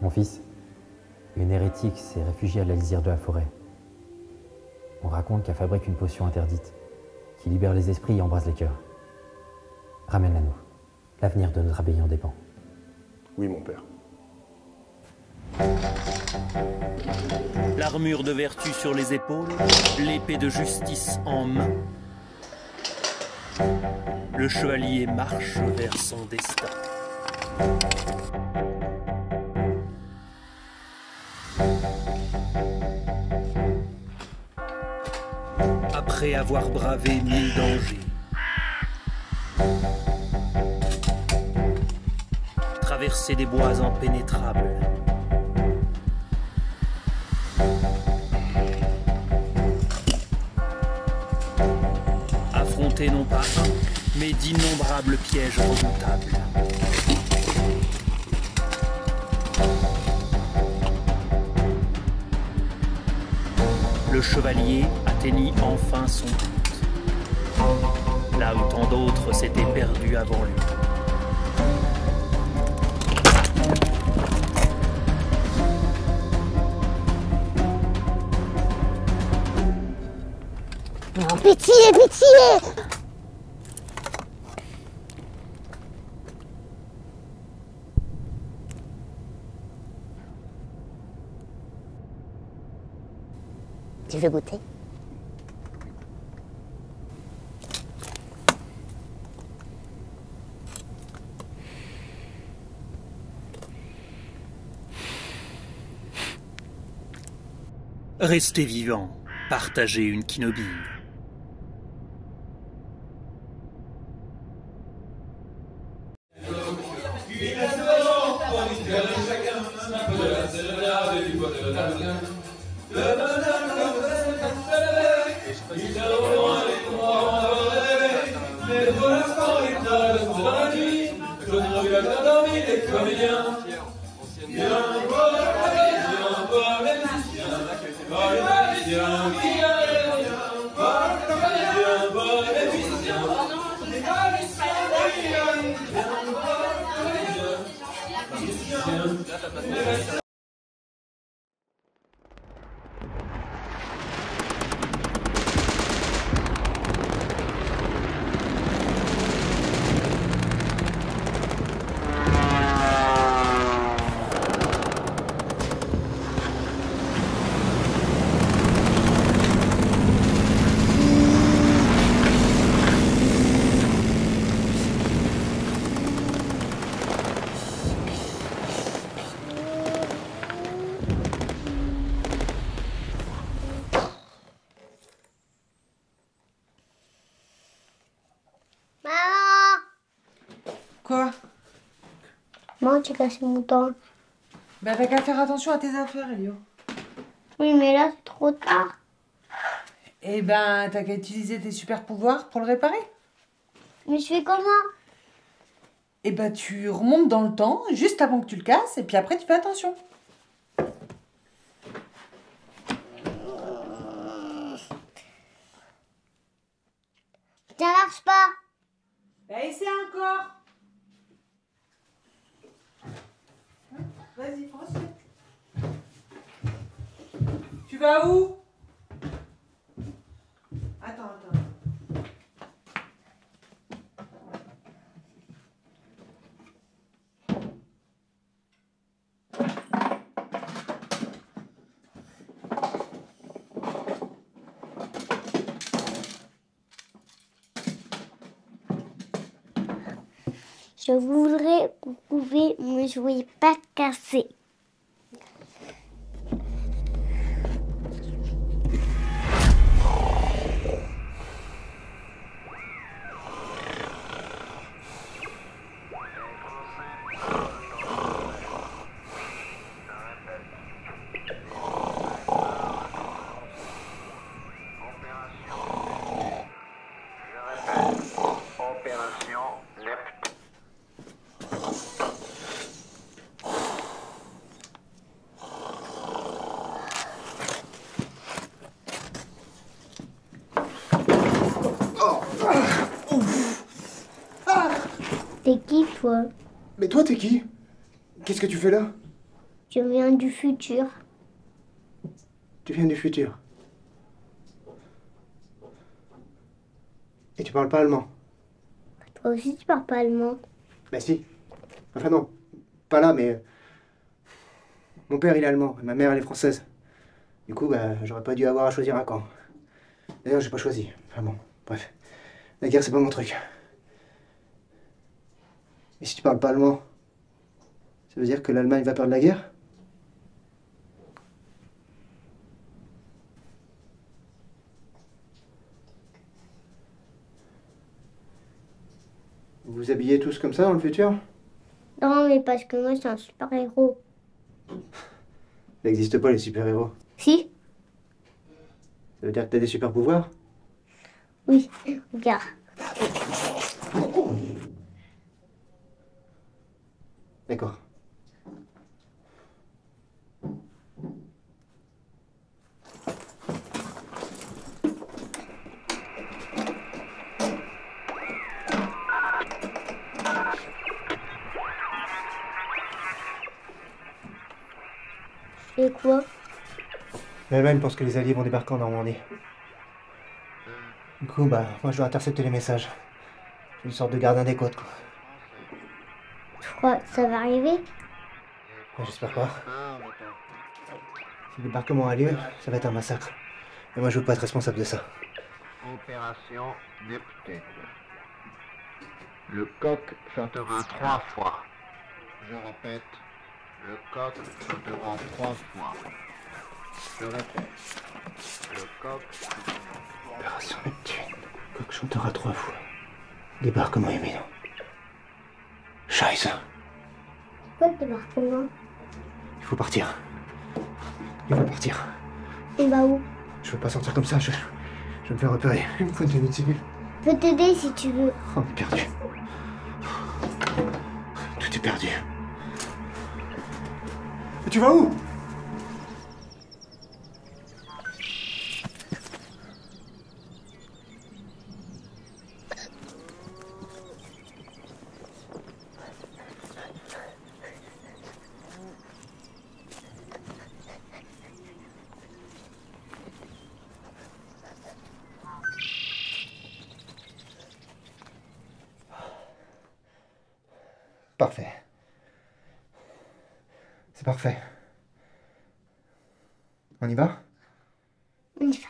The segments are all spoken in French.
Mon fils, une hérétique s'est réfugiée à la lisière de la forêt. On raconte qu'elle fabrique une potion interdite, qui libère les esprits et embrase les cœurs. Ramène-la nous. L'avenir de notre abbaye en dépend. Oui, mon père. L'armure de vertu sur les épaules, l'épée de justice en main. Le chevalier marche vers son destin. Après avoir bravé 1000 dangers, traversé des bois impénétrables, affronter non pas un, mais d'innombrables pièges redoutables. Le chevalier atteignit enfin son but, là où tant d'autres s'étaient perdus avant lui. Non, pitié, pitié! Tu veux goûter? Rester vivant, partager une quinobille. Quoi? Maman, tu casses mon temps. Bah t'as qu'à faire attention à tes affaires, Elio. Oui, mais là, c'est trop tard. Eh ben, t'as qu'à utiliser tes super pouvoirs pour le réparer. Mais je fais comment? Eh ben, tu remontes dans le temps, juste avant que tu le casses, et puis après, tu fais attention. Ça marche pas. Bah, essaie encore. Vas-y, franchis. Tu vas où? Attends. Je voudrais que vous pouvez me jouer pas cassé. T'es qui, toi? Mais toi, t'es qui? Qu'est-ce que tu fais là? Je viens du futur. Tu viens du futur. Et tu parles pas allemand? Toi aussi, tu parles pas allemand. Bah si. Enfin non, pas là, mais... Mon père, il est allemand, et ma mère, elle est française. Du coup, bah, j'aurais pas dû avoir à choisir un camp. D'ailleurs, j'ai pas choisi. Enfin bon, bref. La guerre, c'est pas mon truc. Et si tu parles pas allemand, ça veut dire que l'Allemagne va perdre la guerre? Vous vous habillez tous comme ça dans le futur? Non, mais parce que moi, je suis un super-héros. Ça n'existe pas, les super-héros. Si? Ça veut dire que t'as des super-pouvoirs? Oui, regarde. D'accord. Et quoi? L'Allemagne pense que les Alliés vont débarquer en Normandie. Du coup, bah, moi je dois intercepter les messages. Je suis une sorte de gardien des côtes, quoi. Tu crois que ça va arriver? Ouais, j'espère pas. Si le débarquement a lieu, ça va être un massacre. Et moi je veux pas être responsable de ça. Opération Neptune. Le coq chantera 3 fois. Je répète, le coq chantera 3 fois. Je répète, le coq chantera 3 fois. Opération Neptune. Le coq chantera 3 fois. Débarquement imminent. Scheiße. Pourquoi tu vas comment? Il faut partir. Il faut partir. Et bah où? Je veux pas sortir comme ça, je vais me faire repérer. Il me faut une tenue de civil. Je peux t'aider si tu veux. Oh, perdu. Tout est perdu. Et tu vas où? Parfait. C'est parfait. On y va? On y va.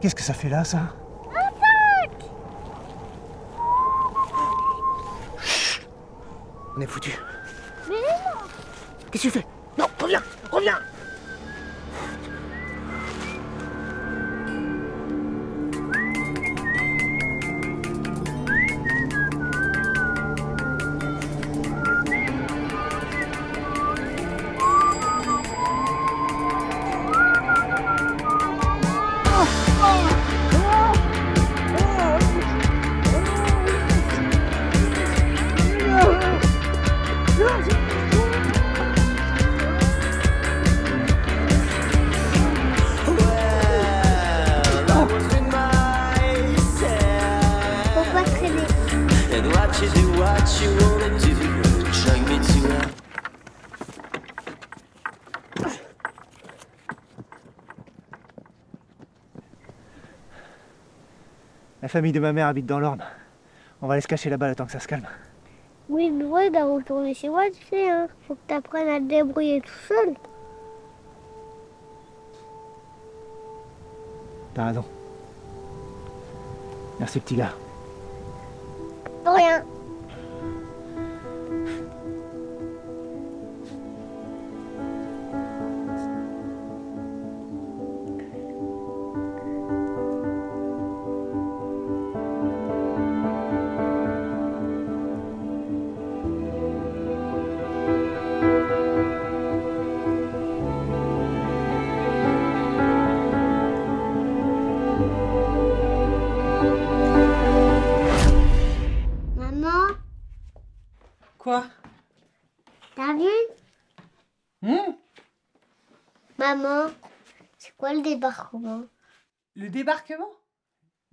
Qu'est-ce que ça fait là, ça? Chut. On est foutu. Mais non! Qu'est-ce que tu fais? Non, reviens! Reviens! Pourquoi traîner? La famille de ma mère habite dans l'Orne. On va aller se cacher là-bas le temps que ça se calme. Oui, mais moi, d'en retourner chez moi, tu sais, hein. Faut que t'apprennes à te débrouiller tout seul. T'as raison. Merci, petit gars. De rien. Maman, c'est quoi le débarquement? Le débarquement,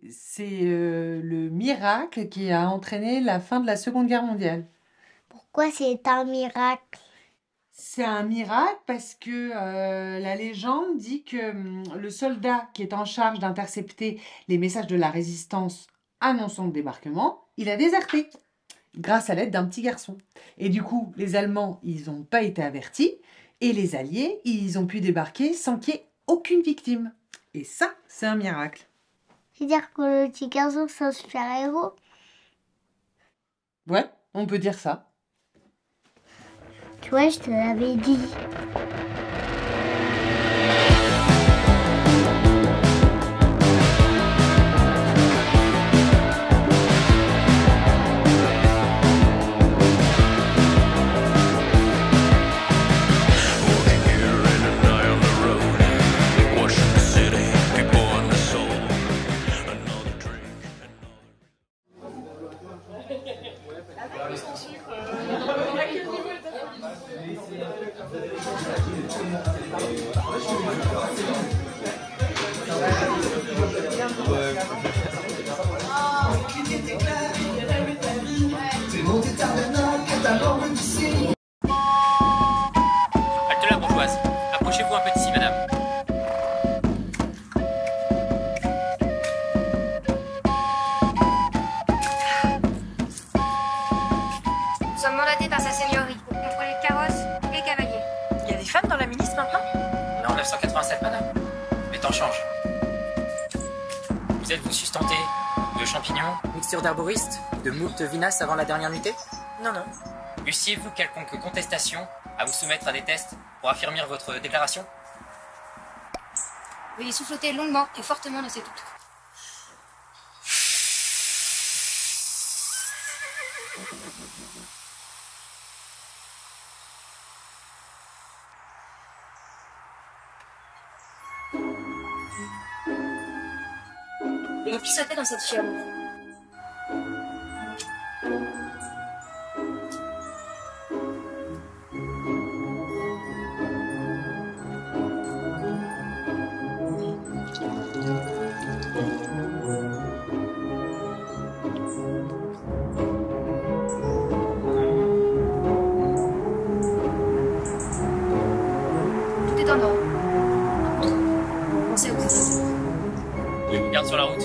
c'est le miracle qui a entraîné la fin de la Seconde Guerre mondiale. Pourquoi c'est un miracle? C'est un miracle parce que la légende dit que le soldat qui est en charge d'intercepter les messages de la résistance annonçant le débarquement, il a déserté grâce à l'aide d'un petit garçon. Et du coup, les Allemands, ils n'ont pas été avertis et les Alliés, ils ont pu débarquer sans qu'il y ait aucune victime. Et ça, c'est un miracle. C'est-à-dire que le petit garçon, c'est un super-héros? Ouais, on peut dire ça. Tu vois, je te l'avais dit. Halte la bourgeoise. Approchez-vous un peu d'ici, madame. Nous sommes mandatés par sa seigneurie pour contrôler les carrosses et les cavaliers. Il y a des femmes dans la milice maintenant? On est en 987, madame. Mais temps change. Vous êtes-vous sustenté de champignons, mixture d'herboristes, de moult vinasse avant la dernière nuitée? Non, non. Eussiez-vous quelconque contestation à vous soumettre à des tests pour affirmer votre déclaration? Veuillez souffloter longuement et fortement dans ses doutes. Et qui sautait dans cette fiole? Tout est en ordre. Pensez à vous êtes. Garde sur la route.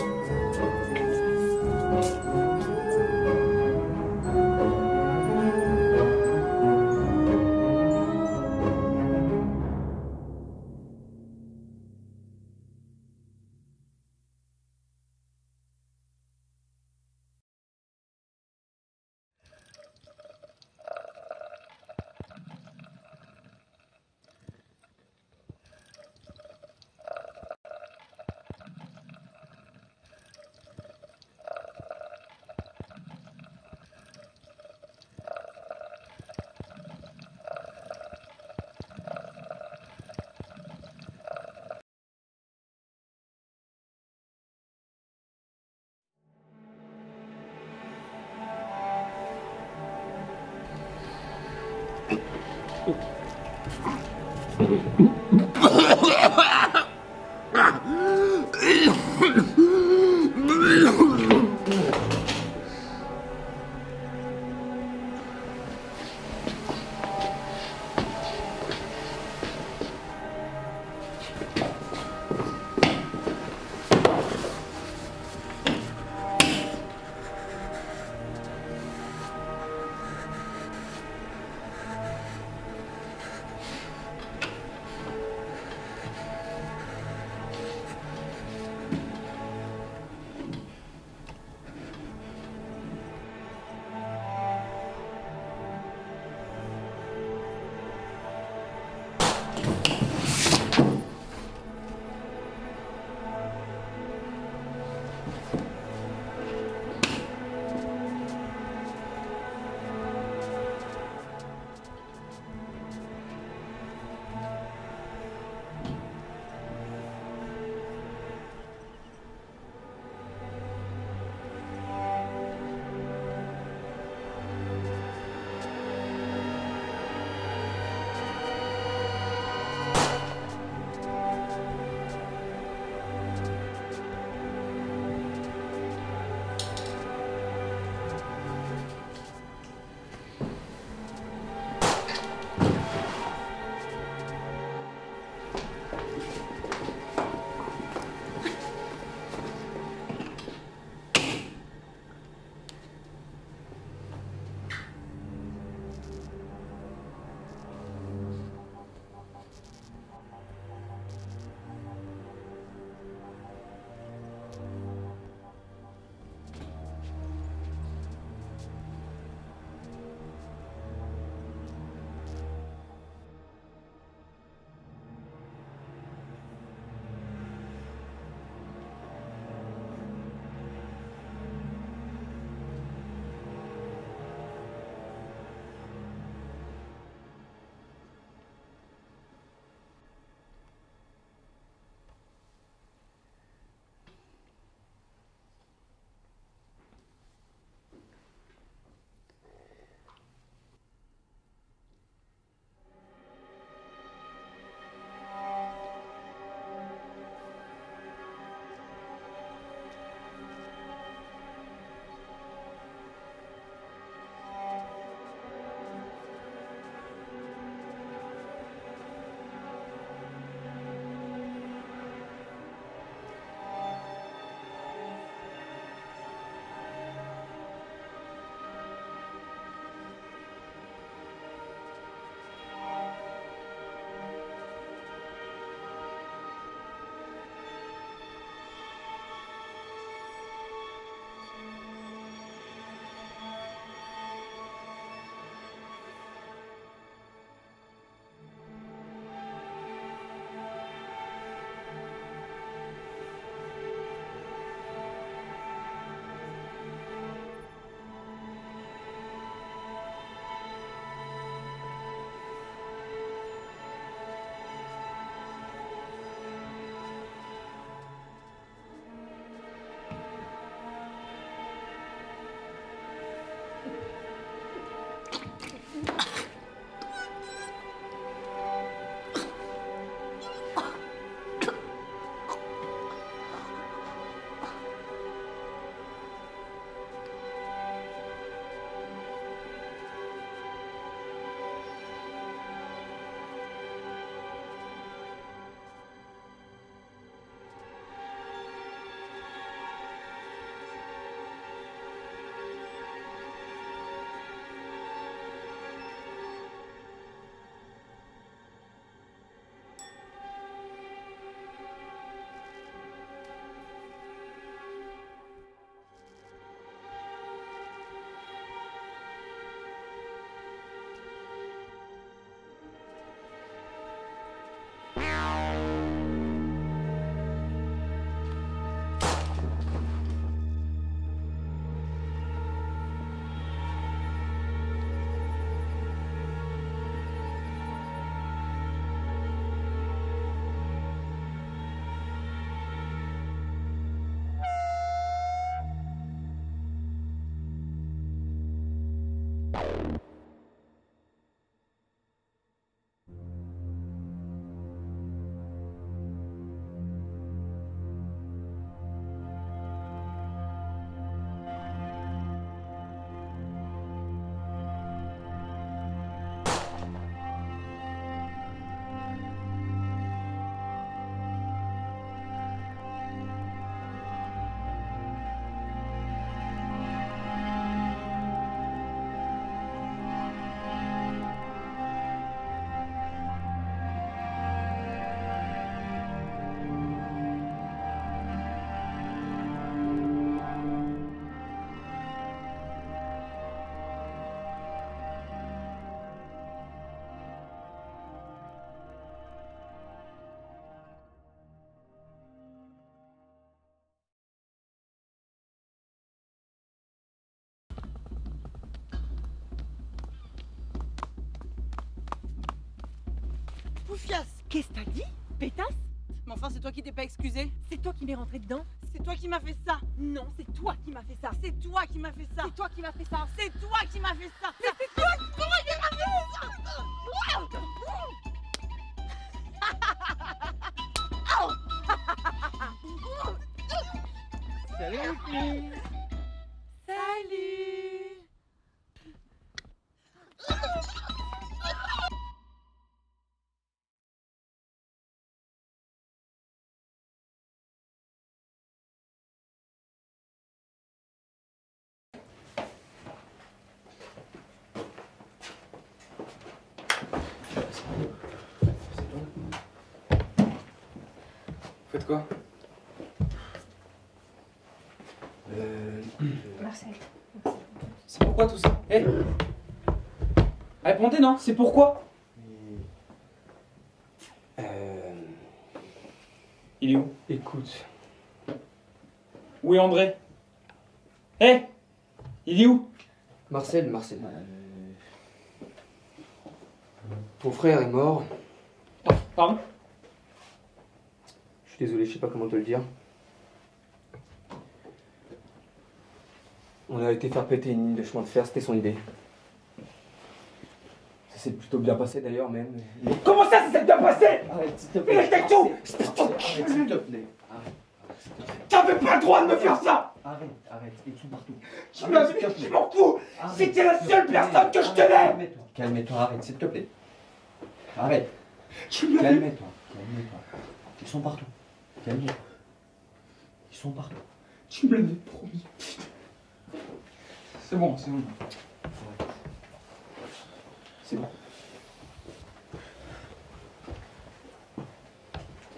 Poufias, qu'est-ce que t'as dit? Pétasse? Mais enfin, c'est toi qui t'es pas excusé. C'est toi qui m'es rentré dedans. C'est toi qui m'as fait ça. Non, c'est toi qui m'as fait ça. C'est toi qui m'as fait ça. C'est toi qui m'as fait ça. C'est toi qui m'as fait ça. Mais c'est toi qui m'as fait ça. Salut les filles. Salut. Faites quoi? Marcel. C'est pourquoi tout ça? Hé, répondez, non? C'est pourquoi? Il est où? Écoute. Où est André? Hé, il est où? Marcel. Ton frère est mort. Pardon? Je suis désolé, je sais pas comment te le dire. On a été faire péter une ligne de chemin de fer, c'était son idée. Ça s'est plutôt bien passé d'ailleurs même. Mais... Comment ça s'est bien passé? Arrête, s'il te plaît. Il était tout! Arrête, s'il te plaît. T'avais pas le droit de me faire ça! Arrête, et tout partout. Je m'en fous! C'était la seule personne que je tenais! Calme-toi, arrête, s'il te plaît. Arrête. Calme-toi. Ils sont partout. Calme-toi. Ils sont partout. Tu me l'avais promis. C'est bon. C'est bon.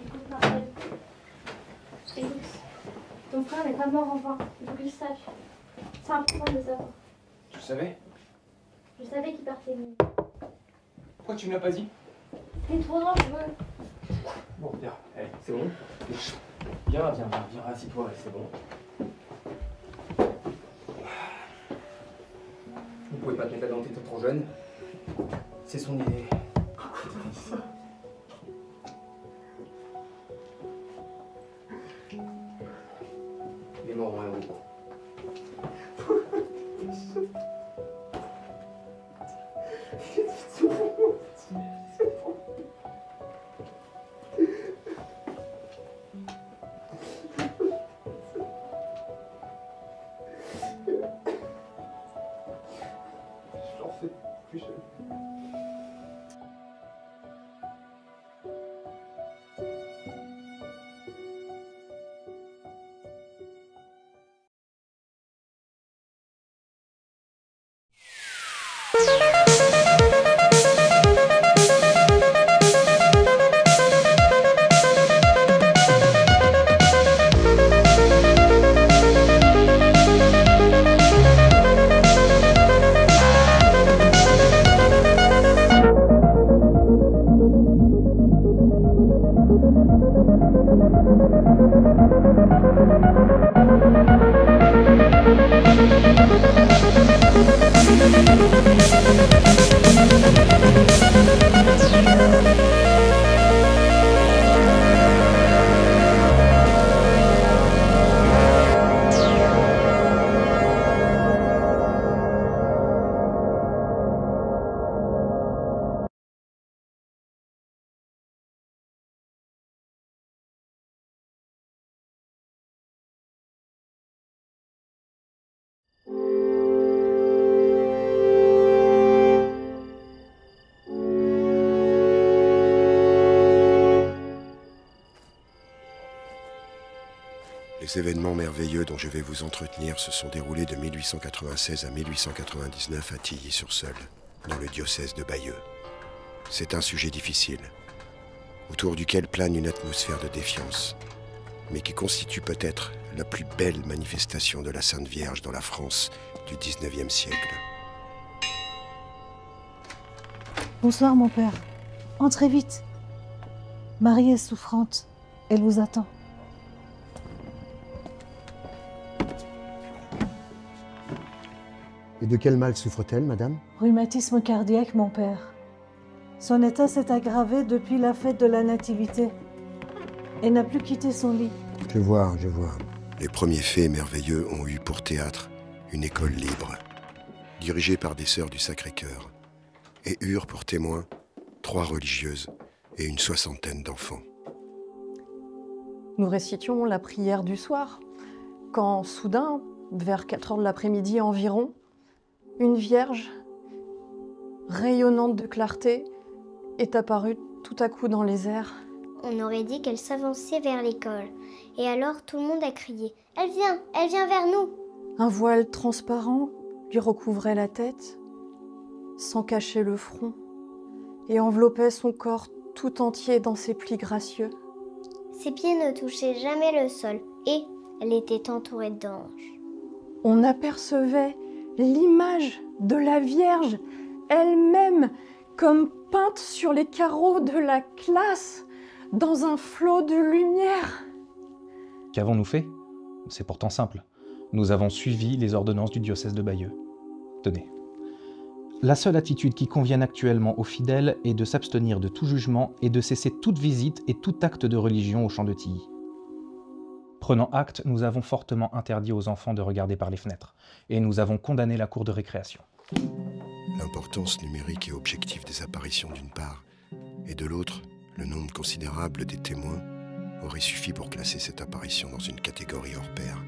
Écoute, Marcel. Écoute. Ton frère n'est pas mort enfin. Il faut que je sache. C'est important de le savoir. Tu savais? Je savais qu'il partait lui. Pourquoi tu me l'as pas dit? C'était trop dangereux. Bon, viens. Allez, c'est bon. Viens, assis-toi, c'est bon. Vous pouvez pas te mettre là-dedans, t'es trop jeune. C'est son idée. Pourquoi t'as dit ça? Il est mort en héros. J'en fais plus jeune. Les événements merveilleux dont je vais vous entretenir se sont déroulés de 1896 à 1899 à Tilly-sur-Seulles, dans le diocèse de Bayeux. C'est un sujet difficile, autour duquel plane une atmosphère de défiance, mais qui constitue peut-être la plus belle manifestation de la Sainte Vierge dans la France du XIXe siècle. Bonsoir, mon père. Entrez vite. Marie est souffrante. Elle vous attend. Et de quel mal souffre-t-elle, madame? Rhumatisme cardiaque, mon père. Son état s'est aggravé depuis la fête de la Nativité. Elle n'a plus quitté son lit. Je vois, je vois. Les premiers faits merveilleux ont eu pour théâtre une école libre, dirigée par des sœurs du Sacré-Cœur, et eurent pour témoins 3 religieuses et une 60aine d'enfants. Nous récitions la prière du soir, quand soudain, vers 4 heures de l'après-midi environ, une vierge, rayonnante de clarté, est apparue tout à coup dans les airs. On aurait dit qu'elle s'avançait vers l'école. Et alors tout le monde a crié « Elle vient vers nous !» Un voile transparent lui recouvrait la tête, sans cacher le front, et enveloppait son corps tout entier dans ses plis gracieux. Ses pieds ne touchaient jamais le sol, et elle était entourée d'anges. On apercevait l'image de la Vierge elle-même, comme peinte sur les carreaux de la classe, dans un flot de lumière. Qu'avons-nous fait? C'est pourtant simple. Nous avons suivi les ordonnances du diocèse de Bayeux. Tenez. La seule attitude qui convienne actuellement aux fidèles est de s'abstenir de tout jugement et de cesser toute visite et tout acte de religion au champ de Tilly. Prenant acte, nous avons fortement interdit aux enfants de regarder par les fenêtres, et nous avons condamné la cour de récréation. L'importance numérique et objective des apparitions d'une part, et de l'autre, le nombre considérable des témoins, aurait suffi pour classer cette apparition dans une catégorie hors pair,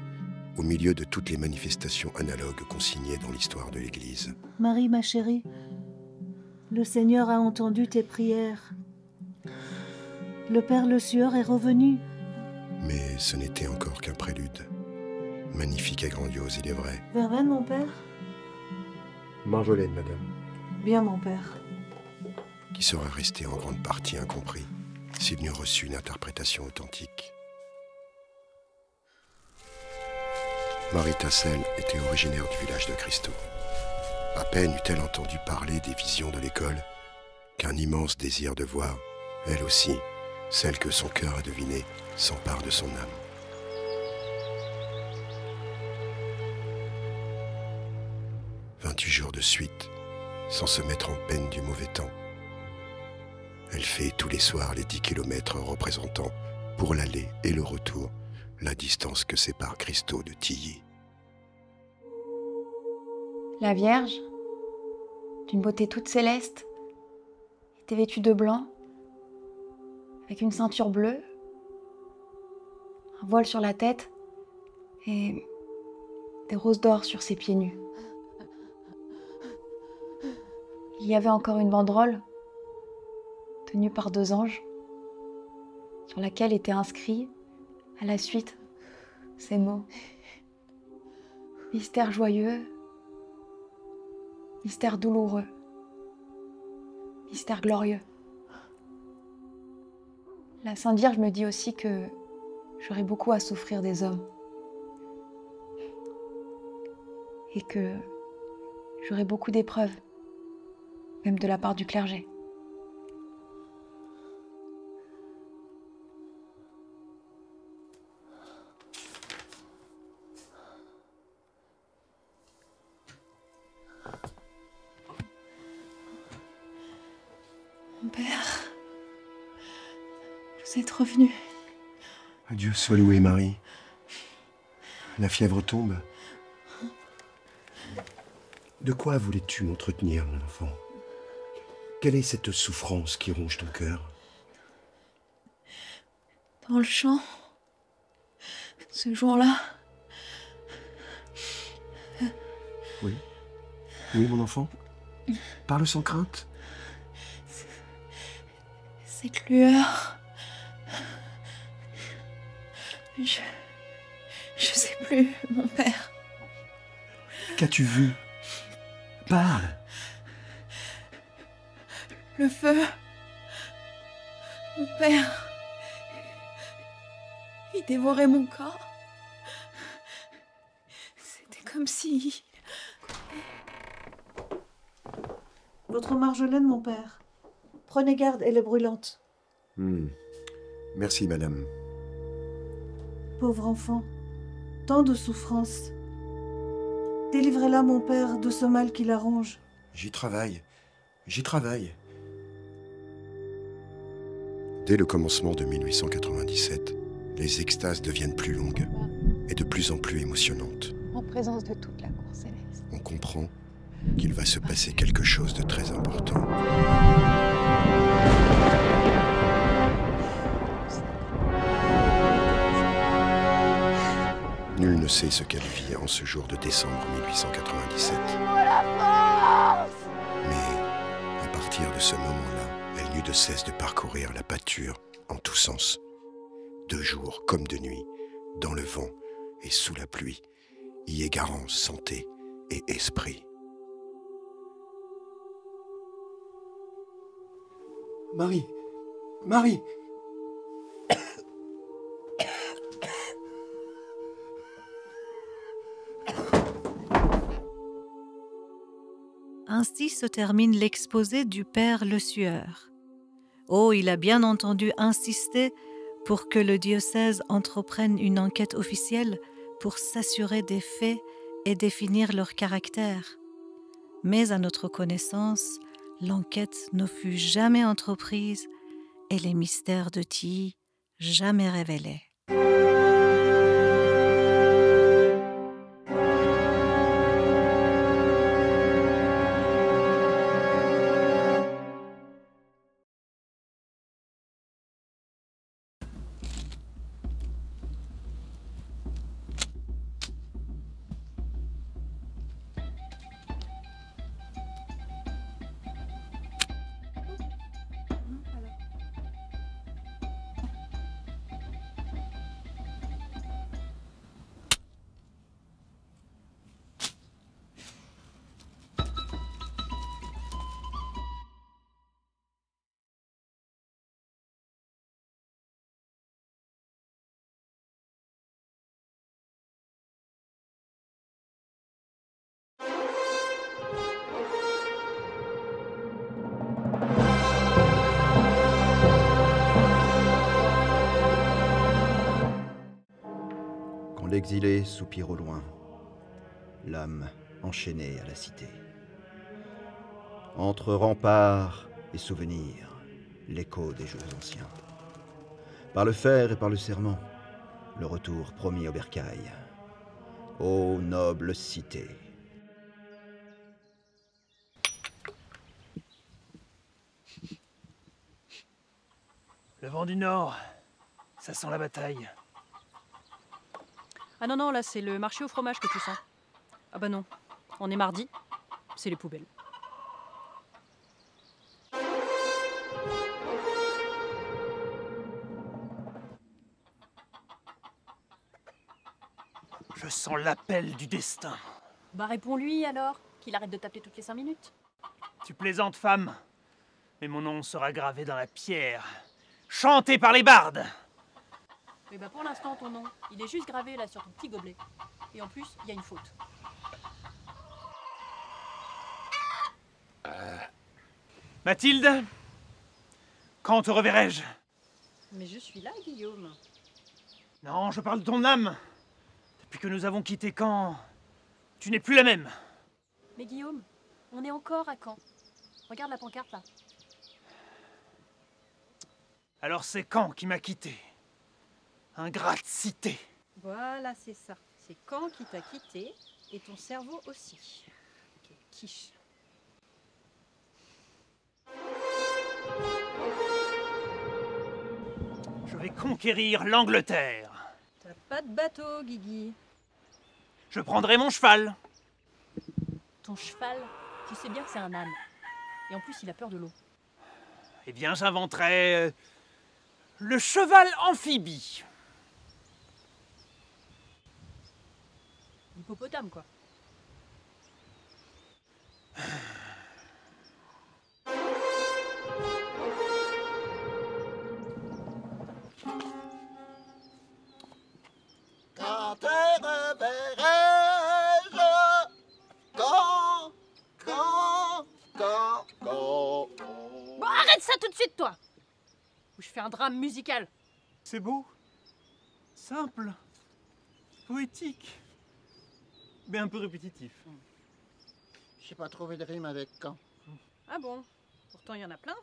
au milieu de toutes les manifestations analogues consignées dans l'histoire de l'Église. Marie, ma chérie, le Seigneur a entendu tes prières. Le Père Le Sueur est revenu. Mais ce n'était encore qu'un prélude. Magnifique et grandiose, il est vrai. Verveine, mon père? Marjolaine, madame. Bien, mon père. Qui serait resté en grande partie incompris s'il n'eût reçu une interprétation authentique. Marie Tassel était originaire du village de Christo. À peine eut-elle entendu parler des visions de l'école qu'un immense désir de voir, elle aussi, celle que son cœur a devinée, s'empare de son âme. « 28 jours de suite, sans se mettre en peine du mauvais temps. Elle fait tous les soirs les 10 kilomètres représentant, pour l'aller et le retour, la distance que sépare Christo de Tilly. La Vierge, d'une beauté toute céleste, était vêtue de blanc, avec une ceinture bleue, un voile sur la tête et des roses d'or sur ses pieds nus. Il y avait encore une banderole, tenue par 2 anges, sur laquelle étaient inscrits, à la suite, ces mots. Mystère joyeux, mystère douloureux, mystère glorieux. La Sainte Vierge me dit aussi que j'aurai beaucoup à souffrir des hommes. Et que j'aurai beaucoup d'épreuves, même de la part du clergé. Mon père, vous êtes revenu. Dieu soit loué, Marie. La fièvre tombe. De quoi voulais-tu m'entretenir, mon enfant? Quelle est cette souffrance qui ronge ton cœur? Dans le champ, ce jour-là. Oui. Oui, mon enfant. Parle sans crainte. Cette lueur. plus, mon père. Qu'as-tu vu? Parle. Le feu. Mon père. Il dévorait mon corps. C'était comme si... Votre marjolaine, mon père. Prenez garde, elle est brûlante. Merci, madame. Pauvre enfant, tant de souffrance. Délivrez-la, mon père, de ce mal qui la ronge. J'y travaille. J'y travaille. Dès le commencement de 1897, les extases deviennent plus longues et de plus en plus émotionnantes. En présence de toute la cour céleste. On comprend qu'il va se passer quelque chose de très important. Nul ne sait ce qu'elle vit en ce jour de décembre 1897. Mais à partir de ce moment-là, elle n'eut de cesse de parcourir la pâture en tous sens, de jour comme de nuit, dans le vent et sous la pluie, y égarant santé et esprit. Marie! Marie! Ainsi se termine l'exposé du père Le Sueur. Oh, il a bien entendu insisté pour que le diocèse entreprenne une enquête officielle pour s'assurer des faits et définir leur caractère. Mais à notre connaissance, l'enquête ne fut jamais entreprise et les mystères de Tilly jamais révélés. L'exilé soupire au loin, l'âme enchaînée à la cité. Entre remparts et souvenirs, l'écho des jours anciens. Par le fer et par le serment, le retour promis au bercail. Ô noble cité! Le vent du Nord, ça sent la bataille. Ah non, là c'est le marché au fromage que tu sens. Ah bah non, on est mardi, c'est les poubelles. Je sens l'appel du destin. Bah réponds-lui alors, qu'il arrête de t'appeler toutes les 5 minutes. Tu plaisantes, femme, mais mon nom sera gravé dans la pierre, chanté par les bardes. Mais bah pour l'instant ton nom, il est juste gravé là sur ton petit gobelet. Et en plus, il y a une faute. Mathilde, quand te reverrai-je? Mais je suis là, Guillaume. Non, je parle de ton âme. Depuis que nous avons quitté Caen, tu n'es plus la même. Mais Guillaume, on est encore à Caen. Regarde la pancarte là. Alors c'est Caen qui m'a quitté. Ingrate cité. Voilà, c'est ça. C'est Caen qui t'a quitté et ton cerveau aussi. Ok, quiche. Je vais conquérir l'Angleterre. T'as pas de bateau, Guigui. Je prendrai mon cheval. Ton cheval, tu sais bien que c'est un âne. Et en plus, il a peur de l'eau. Eh bien, j'inventerai le cheval amphibie. Hippopotame, quoi. Quand te reverrai-je? Quand Bon, arrête ça tout de suite, toi! Ou je fais un drame musical. C'est beau, simple, poétique, mais un peu répétitif. J'ai pas trouvé de rime avec quand. Ah bon? Pourtant, il y en a plein.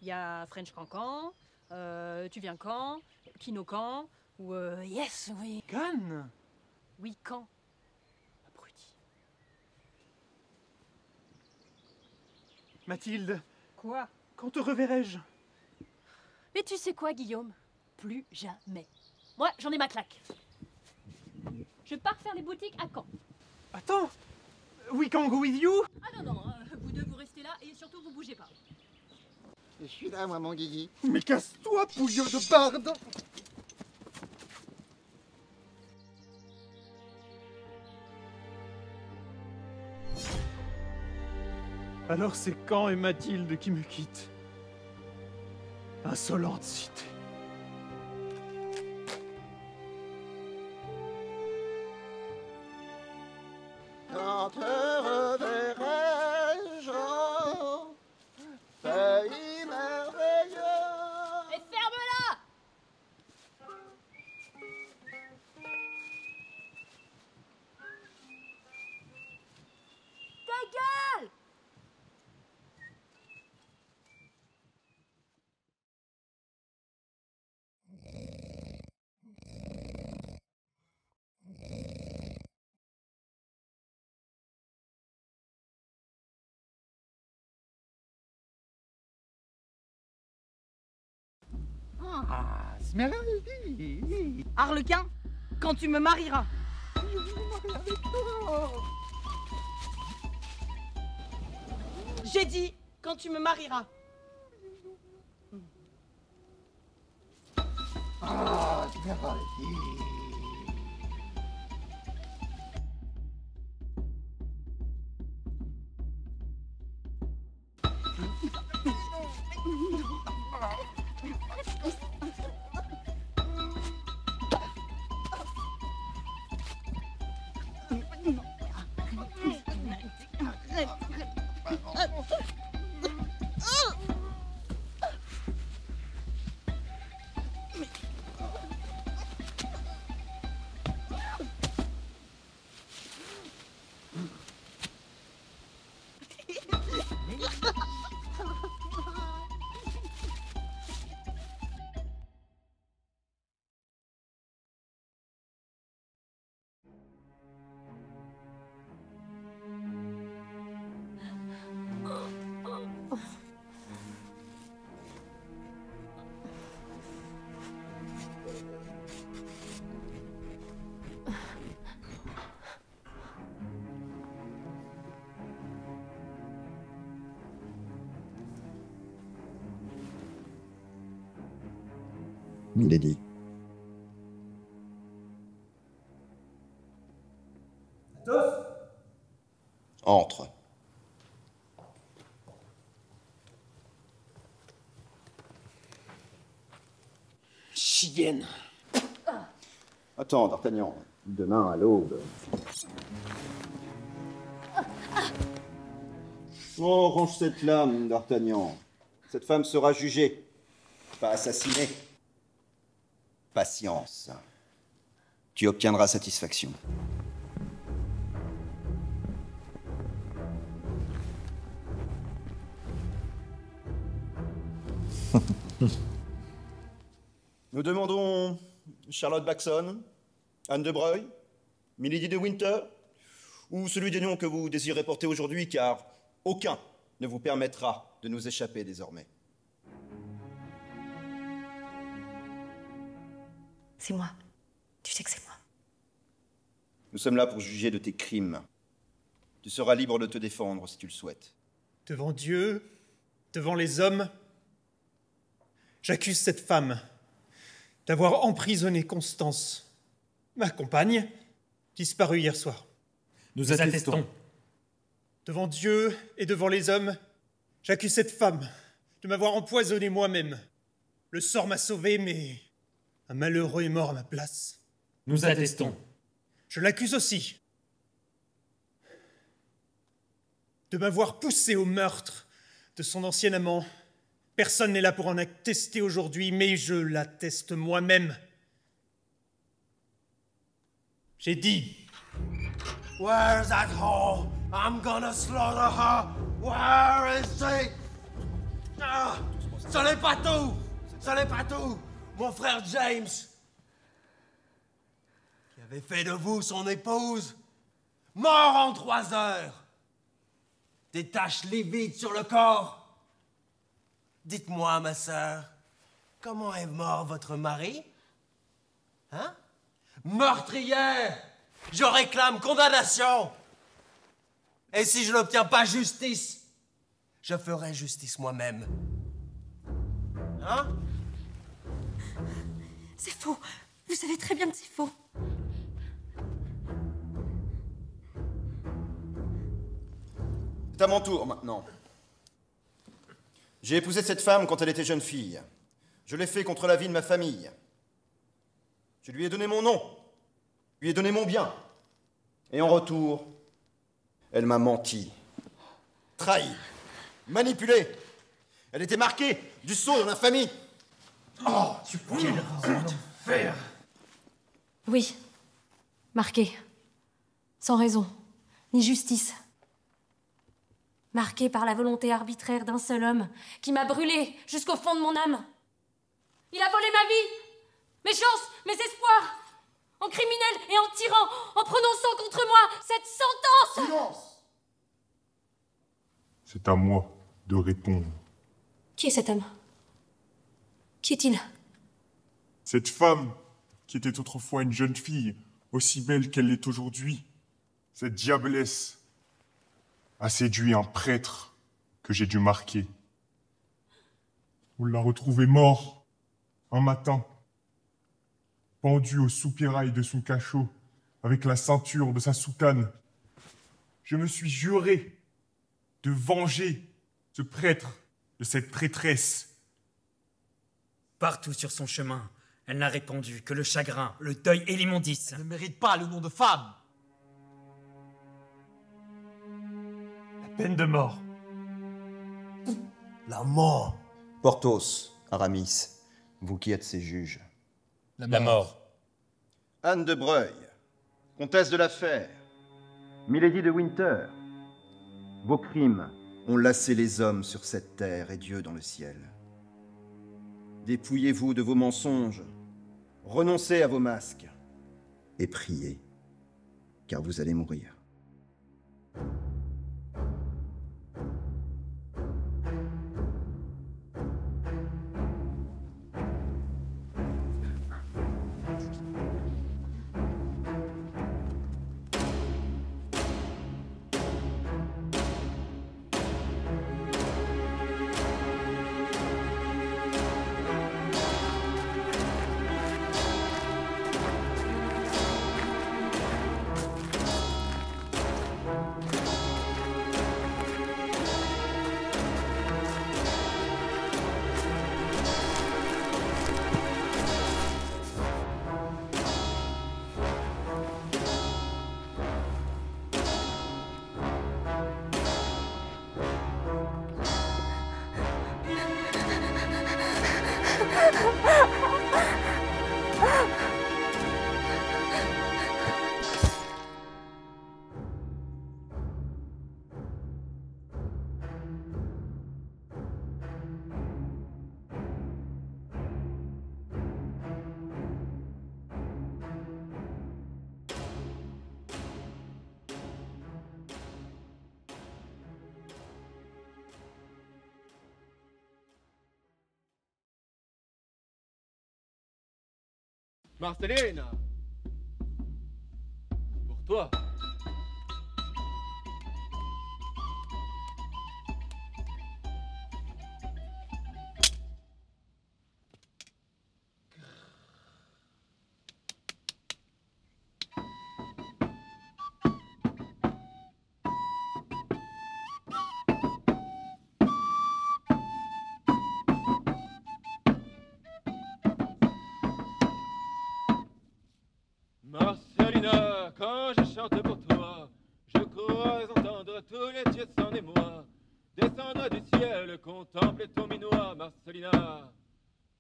Il y a French Cancan, Tu viens quand? Kino quand? Ou Yes, oui. Cannes? Oui, quand? Abruti. Mathilde, Quoi? quand te reverrai-je? Mais tu sais quoi, Guillaume? Plus jamais. Moi, j'en ai ma claque. Je pars faire les boutiques à Caen. Attends, we can go with you? Ah non, non, vous deux, vous restez là et surtout, vous bougez pas. Je suis là, moi, mon Guigui. Mais casse-toi, pouilleux de barde! Alors c'est Caen et Mathilde qui me quittent. Insolente cité. Quand te reverrai-je? Pays merveilleux. Et ferme-la! Ta gueule! Ah, Smeraldi. Arlequin, quand tu me marieras. J'ai dit quand tu me marieras. Ah, Smeraldi. Milady. Entre. Chienne. Attends, D'Artagnan. Demain à l'aube. Oh, range cette lame, D'Artagnan. Cette femme sera jugée, pas assassinée. Patience. Tu obtiendras satisfaction. Nous demandons Charlotte Baxon, Anne de Breuil, Milady de Winter, ou celui des noms que vous désirez porter aujourd'hui, car aucun ne vous permettra de nous échapper désormais. C'est moi. Tu sais que c'est moi. Nous sommes là pour juger de tes crimes. Tu seras libre de te défendre si tu le souhaites. Devant Dieu, devant les hommes, j'accuse cette femme d'avoir emprisonné Constance, ma compagne. disparu hier soir. Nous attestons. Devant Dieu et devant les hommes, j'accuse cette femme de m'avoir empoisonné moi-même. Le sort m'a sauvé, mais un malheureux est mort à ma place. Nous attestons. Je l'accuse aussi de m'avoir poussé au meurtre de son ancien amant. Personne n'est là pour en attester aujourd'hui, mais je l'atteste moi-même. J'ai dit... Where's that whore? I'm gonna slaughter her. Where is she? Ah, ce n'est pas tout. Ce n'est pas tout. Mon frère James, qui avait fait de vous son épouse, mort en 3 heures. Des taches livides sur le corps. Dites-moi, ma sœur, comment est mort votre mari? Hein? Meurtrière! Je réclame condamnation! Et si je n'obtiens pas justice, je ferai justice moi-même. Hein? C'est faux. Vous savez très bien que c'est faux. C'est à mon tour maintenant. J'ai épousé cette femme quand elle était jeune fille. Je l'ai fait contre l'avis de ma famille. Je lui ai donné mon nom, lui ai donné mon bien. Et en retour, elle m'a menti, trahi, manipulé. Elle était marquée du sceau de l'infamie. Oh, tu peux faire. Oui. Marqué. Sans raison. Ni justice. Marqué par la volonté arbitraire d'un seul homme qui m'a brûlé jusqu'au fond de mon âme. Il a volé ma vie, mes chances, mes espoirs, en criminel et en tyran, en prononçant contre moi cette sentence. Silence. C'est à moi de répondre. Qui est cet homme? Qui est-il? Cette femme, qui était autrefois une jeune fille, aussi belle qu'elle l'est aujourd'hui, cette diablesse, a séduit un prêtre que j'ai dû marquer. On l'a retrouvé mort, un matin, pendu au soupirail de son cachot, avec la ceinture de sa soutane. Je me suis juré de venger ce prêtre de cette traîtresse. Partout sur son chemin, elle n'a répandu que le chagrin, le deuil et l'immondice. Elle ne mérite pas le nom de femme. Peine de mort. La mort. Porthos, Aramis, vous qui êtes ses juges. La mort. Anne de Breuil, comtesse de la Fère, Milady de Winter. Vos crimes ont lassé les hommes sur cette terre et Dieu dans le ciel. Dépouillez-vous de vos mensonges, renoncez à vos masques et priez, car vous allez mourir. Marceline! Pour toi. pourras entendre tous les dieux sans émoi descendre du ciel, contempler ton minois, Marcelina,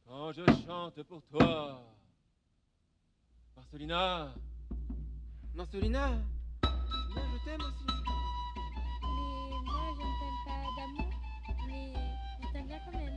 quand je chante pour toi. Marcelina, Marcelina, je t'aime aussi. Mais moi, je ne t'aime pas d'amour, mais je t'aime bien quand même.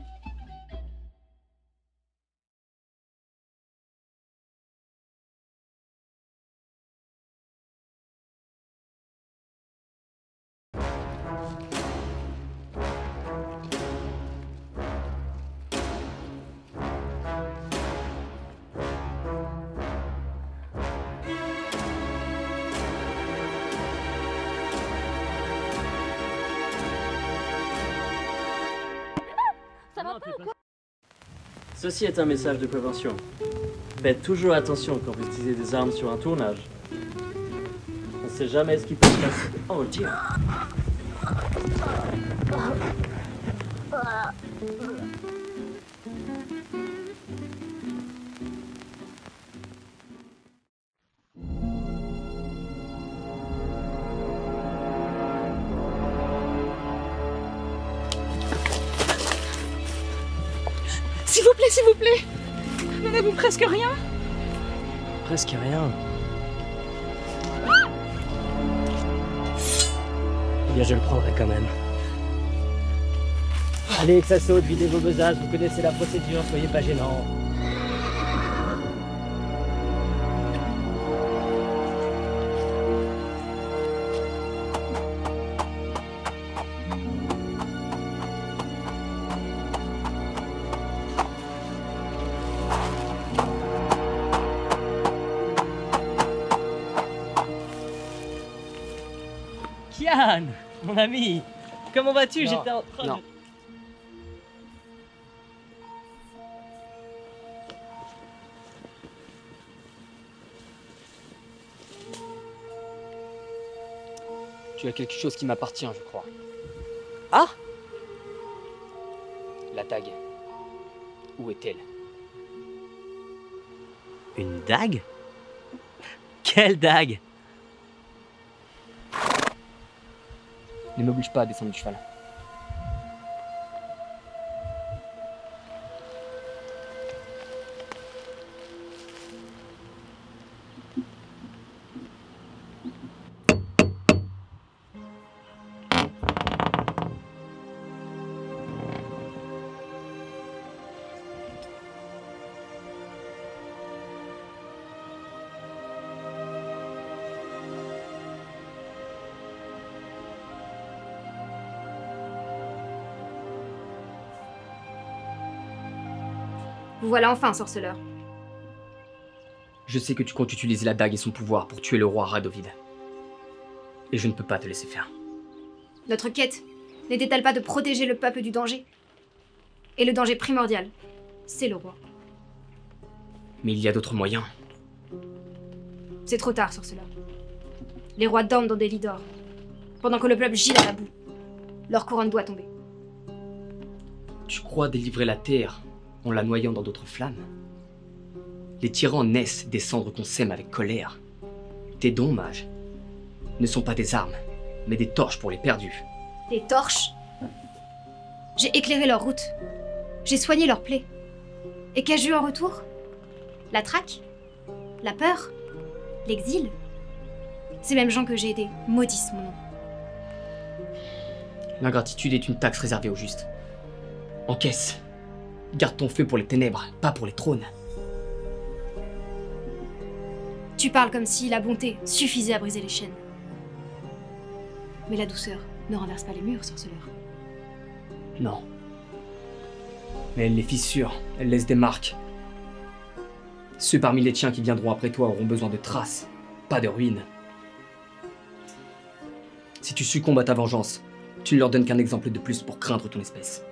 Ça va pas ou quoi? Ceci est un message de prévention. Faites toujours attention quand vous utilisez des armes sur un tournage. On ne sait jamais ce qui peut se passer. Oh, Dieu! S'il vous plaît. N'avez-vous presque rien? Presque rien. Eh bien, je le prendrai quand même. Allez, que ça saute, videz vos besaces, vous connaissez la procédure, soyez pas gênants. Kian, mon ami, comment vas-tu? J'étais en train de... Tu as quelque chose qui m'appartient, je crois. Ah! La dague. Où est-elle? Une dague? Quelle dague? Ne m'oblige pas à descendre du cheval. Vous voilà enfin, sorceleur. Je sais que tu comptes utiliser la dague et son pouvoir pour tuer le roi Radovid. Et je ne peux pas te laisser faire. Notre quête n'était-elle pas de protéger le peuple du danger? Et le danger primordial, c'est le roi. Mais il y a d'autres moyens. C'est trop tard, sorceleur. Les rois dorment dans des lits d'or, pendant que le peuple gît à la boue. Leur couronne doit tomber. Tu crois délivrer la terre en la noyant dans d'autres flammes? Les tyrans naissent des cendres qu'on sème avec colère. Tes dons, mage, ne sont pas des armes, mais des torches pour les perdus. Des torches? J'ai éclairé leur route. J'ai soigné leurs plaies. Et qu'ai-je eu en retour? La traque? La peur? L'exil? Ces mêmes gens que j'ai aidés maudissent mon nom. L'ingratitude est une taxe réservée aux justes. Encaisse. Garde ton feu pour les ténèbres, pas pour les trônes. Tu parles comme si la bonté suffisait à briser les chaînes. Mais la douceur ne renverse pas les murs, sorceleur. Non. Mais elle les fissure, elle laisse des marques. Ceux parmi les tiens qui viendront après toi auront besoin de traces, pas de ruines. Si tu succombes à ta vengeance, tu ne leur donnes qu'un exemple de plus pour craindre ton espèce.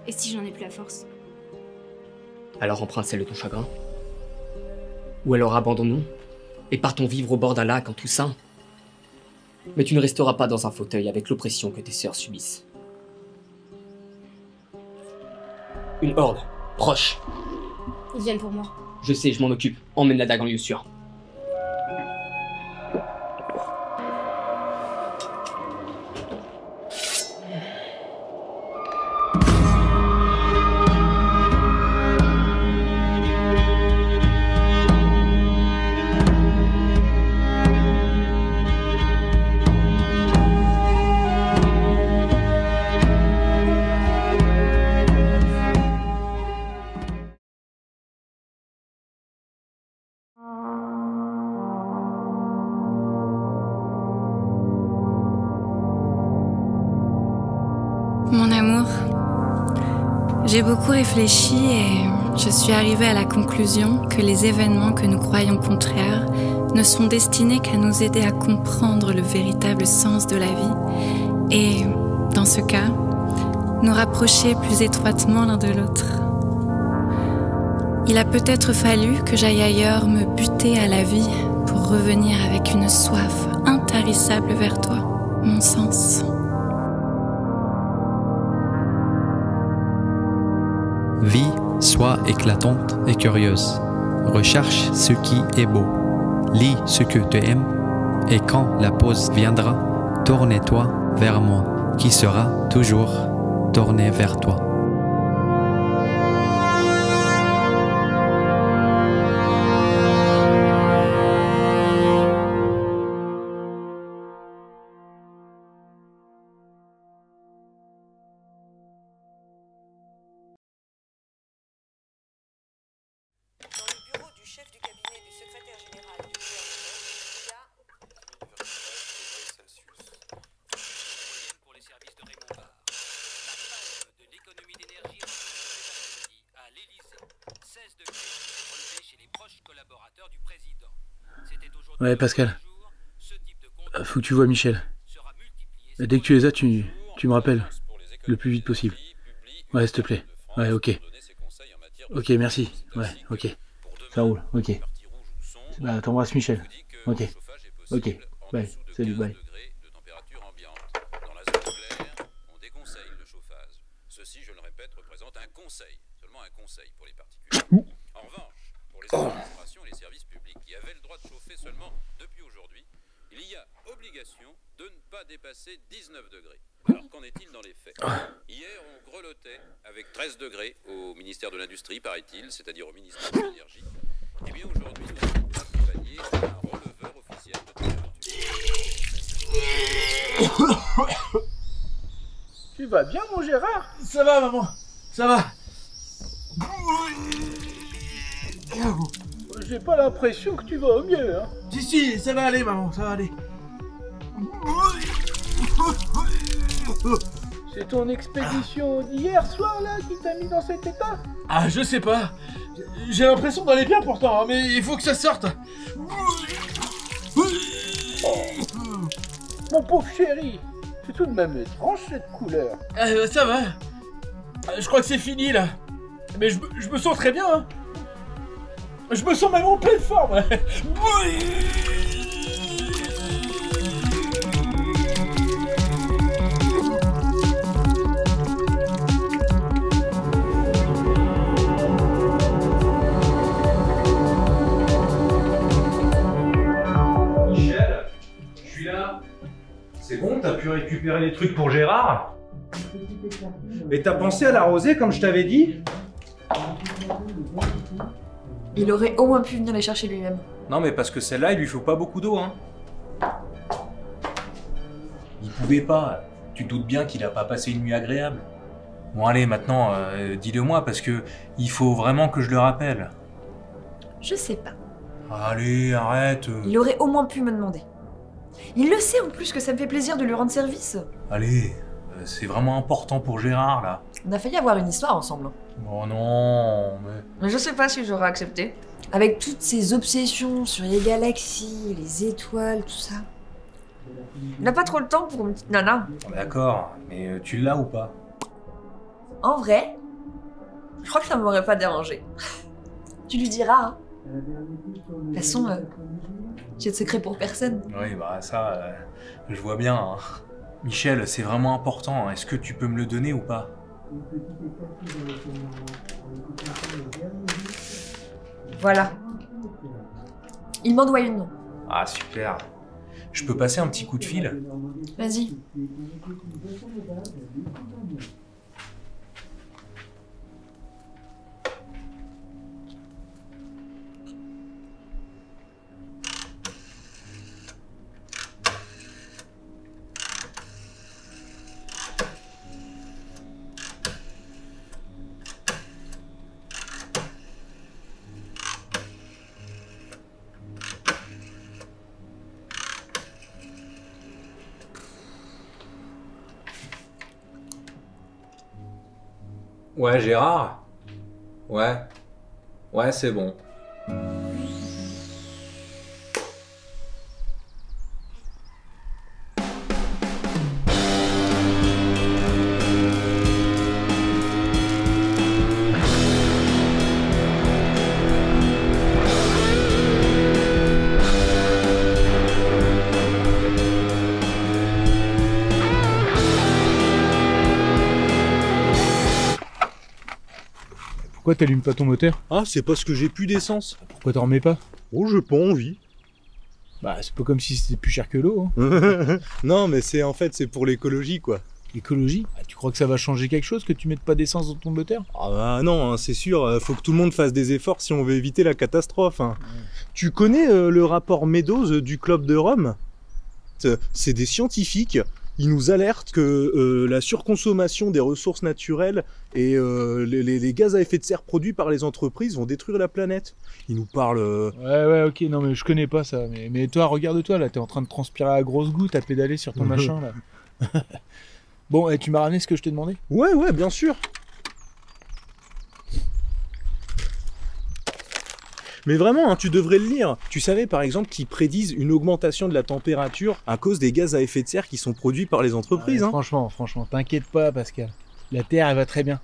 Et si j'en ai plus la force? Alors emprunte celle de ton chagrin. Ou alors abandonnons et partons vivre au bord d'un lac en Toussaint. Mais tu ne resteras pas dans un fauteuil avec l'oppression que tes sœurs subissent. Une horde, proche. Ils viennent pour moi. Je sais, je m'en occupe. Emmène la dague en lieu sûr. Mon amour, j'ai beaucoup réfléchi et je suis arrivée à la conclusion que les événements que nous croyons contraires ne sont destinés qu'à nous aider à comprendre le véritable sens de la vie et, dans ce cas, nous rapprocher plus étroitement l'un de l'autre. Il a peut-être fallu que j'aille ailleurs me buter à la vie pour revenir avec une soif intarissable vers toi, mon sens. Vie, sois éclatante et curieuse. Recherche ce qui est beau. Lis ce que tu aimes. Et quand la pause viendra, tourne-toi vers moi, qui sera toujours tourné vers toi. Ouais, Pascal. Faut que tu vois Michel. Dès que tu les as, tu me rappelles. Le plus vite possible. Ouais, s'il te plaît. Ouais, ok. Ok, merci. Ouais, ok. Ça roule, ok. Bah, t'embrasses Michel. Ok. Ok. Bye. Salut, bye. Ceci, je le répète, représente un conseil. Seulement un conseil pour les particuliers. En revanche, pour les administrations et les services publics qui avaient le droit de chauffer seulement depuis aujourd'hui, il y a obligation de ne pas dépasser 19 degrés. Alors qu'en est-il dans les faits? Hier, on grelottait avec 13 degrés au ministère de l'Industrie, paraît-il, c'est-à-dire au ministère de l'Énergie. Eh bien, aujourd'hui, nous sommes accompagnés d'un releveur officiel de température. Tu vas bien, mon Gérard? Ça va, maman. Ça va. J'ai pas l'impression que tu vas au mieux, hein. Si, ça va aller, maman, ça va aller. C'est ton expédition d'hier soir, là, qui t'a mis dans cet état? Ah, je sais pas. J'ai l'impression d'aller bien pourtant, hein, mais il faut que ça sorte. Mon pauvre chéri, c'est tout de même étrange cette couleur. Ça va. Je crois que c'est fini, là. Mais je me sens très bien, hein. Je me sens même en pleine forme. Michel, je suis là. C'est bon, t'as pu récupérer les trucs pour Gérard? Et t'as pensé à l'arroser comme je t'avais dit? Il aurait au moins pu venir les chercher lui-même. Non mais parce que celle-là, il lui faut pas beaucoup d'eau, hein. Il pouvait pas. Tu te doutes bien qu'il a pas passé une nuit agréable. Bon allez, maintenant, dis-le-moi parce que il faut vraiment que je le rappelle. Je sais pas. Allez, arrête. Il aurait au moins pu me demander. Il le sait en plus que ça me fait plaisir de lui rendre service. Allez, c'est vraiment important pour Gérard, là. On a failli avoir une histoire ensemble. Oh non, mais je sais pas si j'aurais accepté. Avec toutes ces obsessions sur les galaxies, les étoiles, tout ça. Il n'a pas trop le temps pour une petite nana. D'accord, mais tu l'as ou pas? En vrai, je crois que ça m'aurait pas dérangé. Tu lui diras, hein. De toute façon, j'ai de secret pour personne. Oui, bah ça, je vois bien. Hein. Michel, c'est vraiment important. Est-ce que tu peux me le donner ou pas? Voilà. Il m'en doit une. Ah, super. Je peux passer un petit coup de fil? Vas-y. Ouais, Gérard? Ouais. Ouais, c'est bon. Pourquoi t'allumes pas ton moteur? Ah, c'est parce que j'ai plus d'essence. Pourquoi t'en remets pas? Oh, j'ai pas envie. Bah, c'est pas comme si c'était plus cher que l'eau. Hein. Non, mais c'est pour l'écologie, quoi. L'écologie? Ah, tu crois que ça va changer quelque chose que tu mettes pas d'essence dans ton moteur? Ah bah non, hein, c'est sûr, faut que tout le monde fasse des efforts si on veut éviter la catastrophe. Hein. Tu connais le rapport Meadows du Club de Rome? C'est des scientifiques. Ils nous alertent que la surconsommation des ressources naturelles et les gaz à effet de serre produits par les entreprises vont détruire la planète. Ils nous parlent... Ouais, ok, non mais je connais pas ça. Mais toi, regarde-toi, là, t'es en train de transpirer à grosses gouttes à pédaler sur ton machin, là. Bon, et tu m'as ramené ce que je t'ai demandé? Ouais, bien sûr. Mais vraiment, hein, tu devrais le lire. Tu savais par exemple qu'ils prédisent une augmentation de la température à cause des gaz à effet de serre qui sont produits par les entreprises. Ouais, hein. Franchement, t'inquiète pas, Pascal. La Terre, elle va très bien.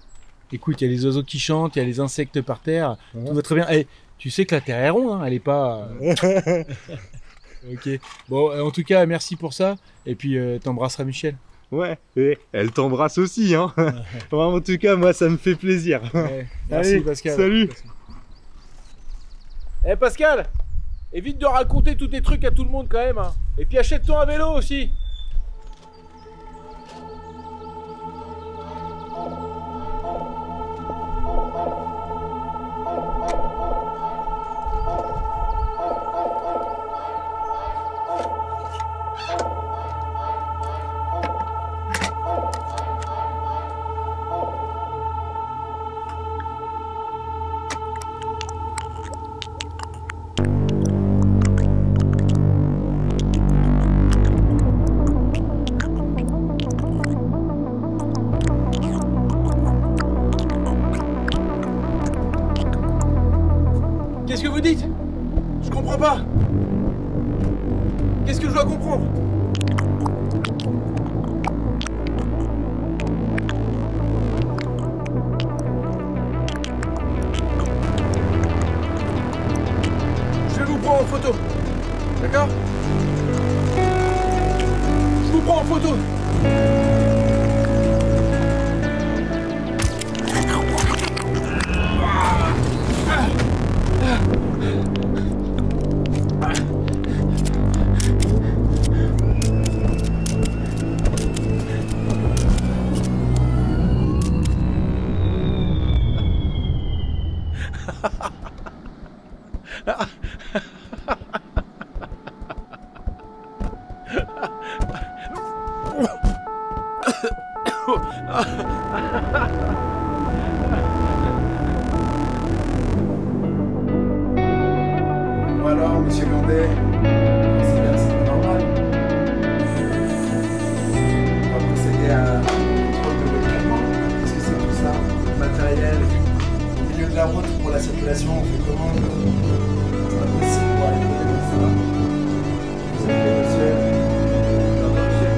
Écoute, il y a les oiseaux qui chantent, il y a les insectes par terre, tout va très bien. Et tu sais que la Terre est ronde, hein, elle est pas... Ok. Bon, en tout cas, merci pour ça. Et puis, t'embrasseras Michel. Ouais, et elle t'embrasse aussi. Hein. En tout cas, moi, ça me fait plaisir. Ouais, merci, allez, Pascal. Salut. Eh Pascal, évite de raconter tous tes trucs à tout le monde quand même. Hein. Et puis achète-toi un vélo aussi. Qu'est-ce que vous dites? Je comprends pas. Qu'est-ce que je dois comprendre? Je vais vous prendre en photo. D'accord? Je vous prends en photo. Bon alors, monsieur Grandet, c'est bien, c'est pas normal. On va procéder à un contrôle de médicaments. Qu'est-ce que c'est tout ça? Matériel, milieu de la route pour la circulation, on fait comment? C'est pas possible pour aller côté comme ça. Vous avez monsieur? Non, pas monsieur.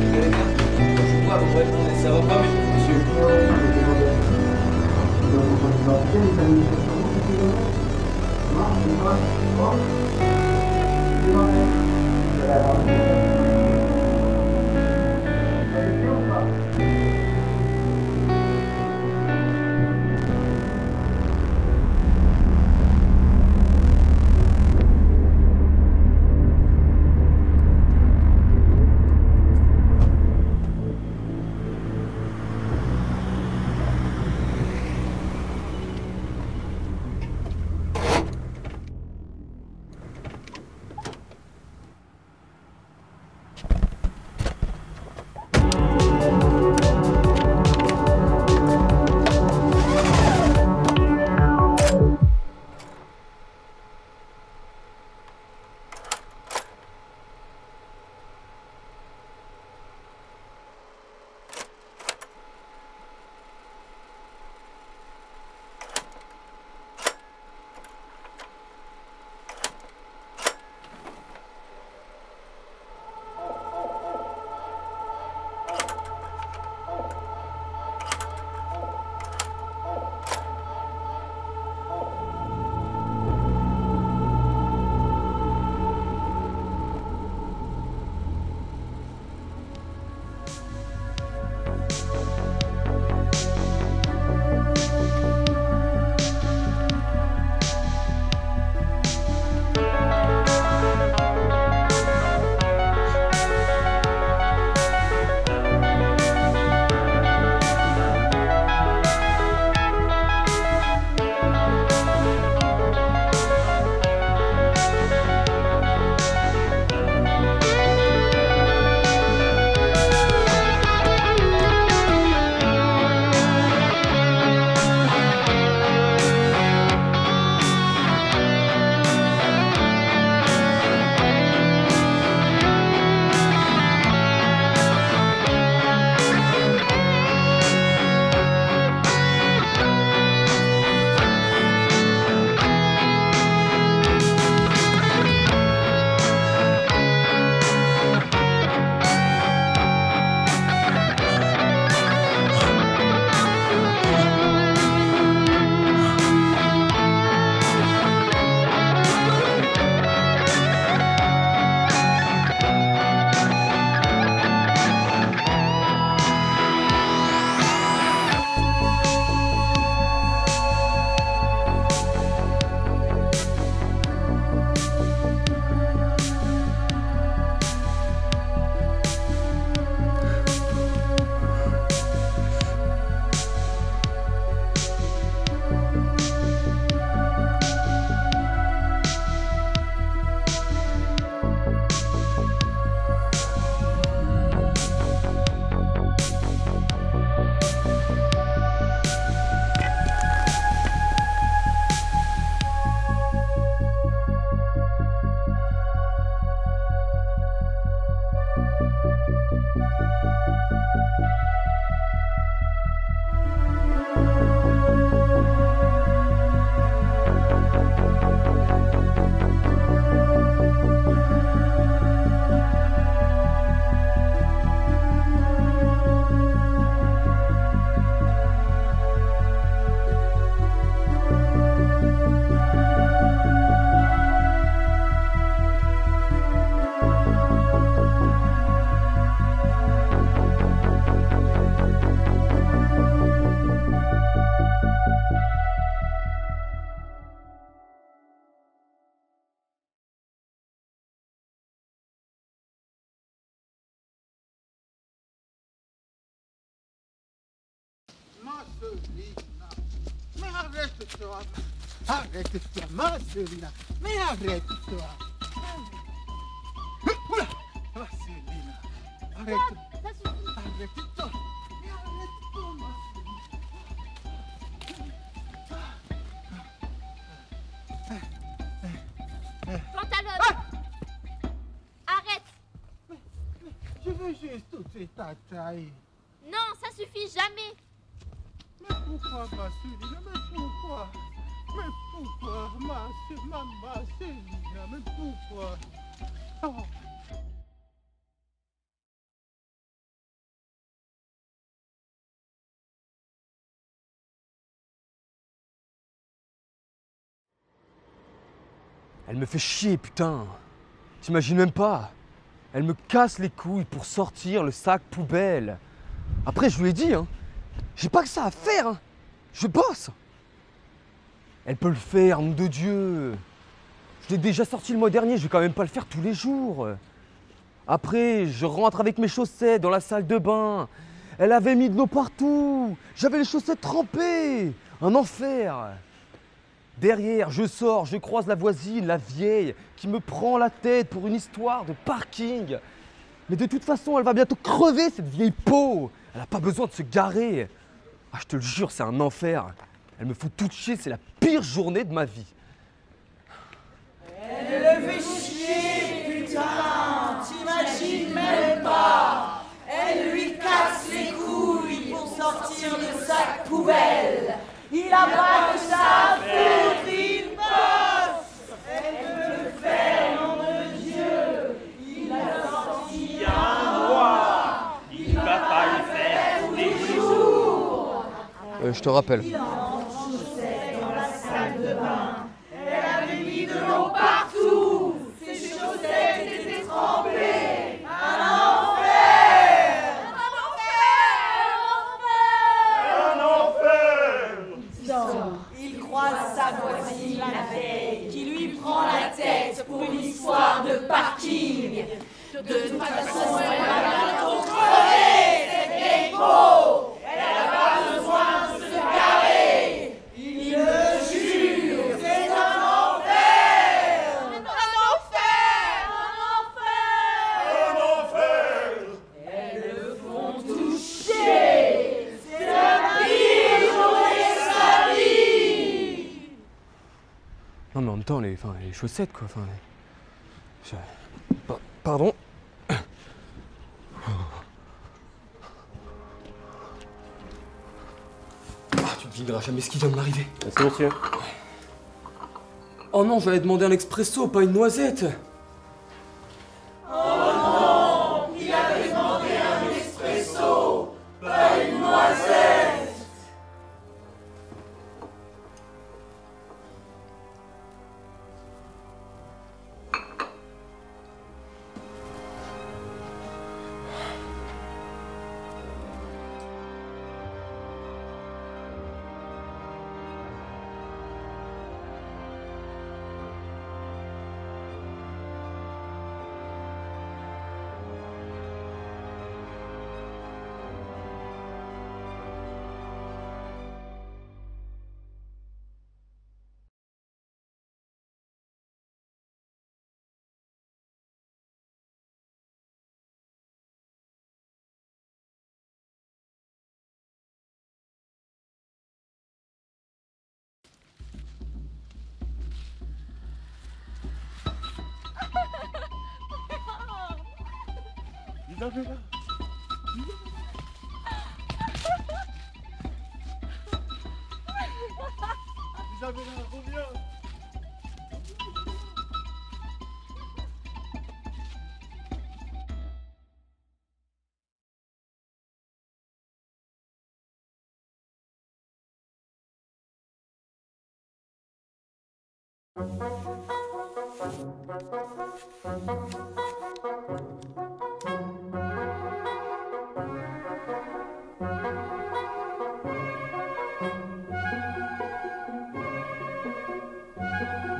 Vous allez bien? Je crois que vous répondez, ça va pas, mais monsieur. Mais arrête-toi. Arrête-toi, Marcelina. Mais arrête-toi. Oula, Marcelina. Arrête-toi. Arrête-toi. Mais arrête-toi, Marcelina. Pantalon. Arrête. Je veux juste toucher ta taille. Non, ça suffit jamais. Mais pourquoi, Marcelina? Mais pourquoi? Mais pourquoi, Marcelina? Mais pourquoi? Oh. Elle me fait chier, putain. T'imagines même pas. Elle me casse les couilles pour sortir le sac poubelle. Après, je lui ai dit, hein, j'ai pas que ça à faire. Hein. Je bosse. Elle peut le faire, nom de Dieu. Je l'ai déjà sorti le mois dernier, je vais quand même pas le faire tous les jours. Après, je rentre avec mes chaussettes dans la salle de bain. Elle avait mis de l'eau partout. J'avais les chaussettes trempées. Un enfer. Derrière, je sors, je croise la voisine, la vieille, qui me prend la tête pour une histoire de parking. Mais de toute façon, elle va bientôt crever, cette vieille peau. Elle n'a pas besoin de se garer. Ah, je te le jure, c'est un enfer. Elle me fout toute chier, c'est la pire journée de ma vie. Elle le fait chier, putain. T'imagines même pas. Elle lui casse les couilles pour sortir le sac poubelle. Il a pas que ça à foutre, il bosse. Elle veut le faire, nom de Dieu. Il a sorti un mois. Il va pas le faire tous les jours. Je te rappelle. Il entre en chaussettes dans la salle de bain. Elle avait mis de l'eau partout. Ses chaussettes étaient trempées. Un enfer. Un enfer. Il croise sa voisine, la veille, qui lui prend la tête pour une histoire de parking. De toute façon, elle va bientôt crever, cette vieille peau. Elle n'a pas besoin de se garer. Il le jure, c'est un enfer. Un enfer. Un enfer. Elles le font toucher. C'est la pire journée de sa vie. Non mais en même temps, les chaussettes quoi. Pardon. Ah, tu devineras jamais ce qui vient de m'arriver. Merci monsieur. Oh non, j'allais demander un expresso, pas une noisette. Oh non, il avait demandé un espresso, pas une noisette. Isabella. Isabella, reviens.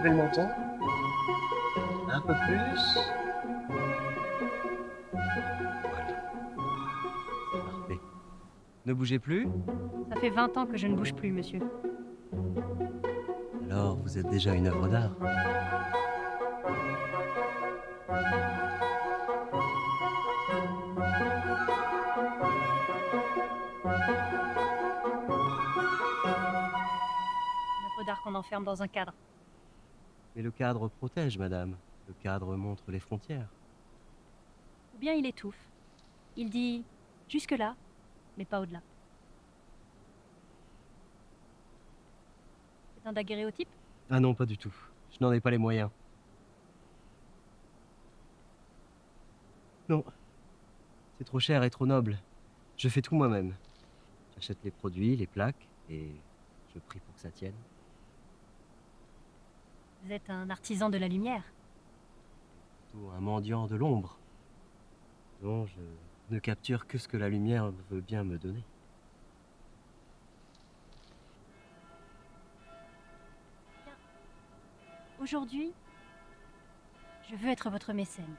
Levez le menton. Un peu plus. Voilà. C'est parfait. Ne bougez plus. Ça fait 20 ans que je ne bouge plus, monsieur. Alors, vous êtes déjà une œuvre d'art. Une œuvre d'art qu'on enferme dans un cadre. Mais le cadre protège, madame. Le cadre montre les frontières. Ou bien il étouffe. Il dit jusque-là, mais pas au-delà. C'est un daguerréotype? Ah non, pas du tout. Je n'en ai pas les moyens. Non. C'est trop cher et trop noble. Je fais tout moi-même. J'achète les produits, les plaques, et je prie pour que ça tienne. Vous êtes un artisan de la lumière. Plutôt un mendiant de l'ombre. Non, je ne capture que ce que la lumière veut bien me donner. Aujourd'hui, je veux être votre mécène.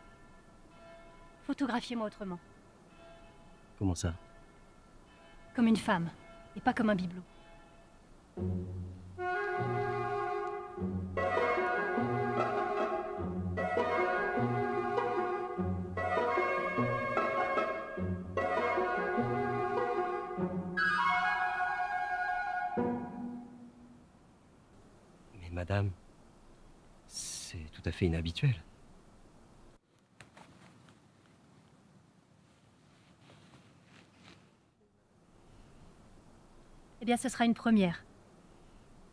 Photographiez-moi autrement. Comment ça? Comme une femme, et pas comme un bibelot. Mais madame, c'est tout à fait inhabituel. Eh bien, ce sera une première.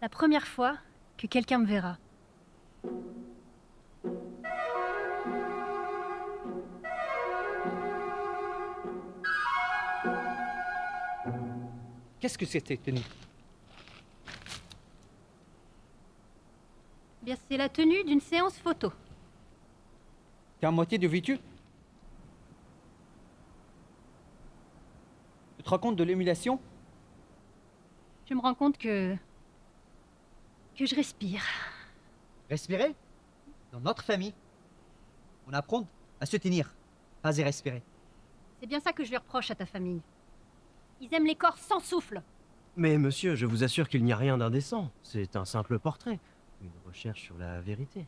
La première fois que quelqu'un me verra. Qu'est-ce que c'était, tenue? Eh bien, c'est la tenue d'une séance photo. T'es à moitié de vêtu? Tu te rends compte de l'émulation? Je me rends compte que je respire. Respirer? Dans notre famille, on apprend à se tenir, pas à respirer. C'est bien ça que je lui reproche à ta famille. Ils aiment les corps sans souffle. Mais monsieur, je vous assure qu'il n'y a rien d'indécent. C'est un simple portrait. Une recherche sur la vérité.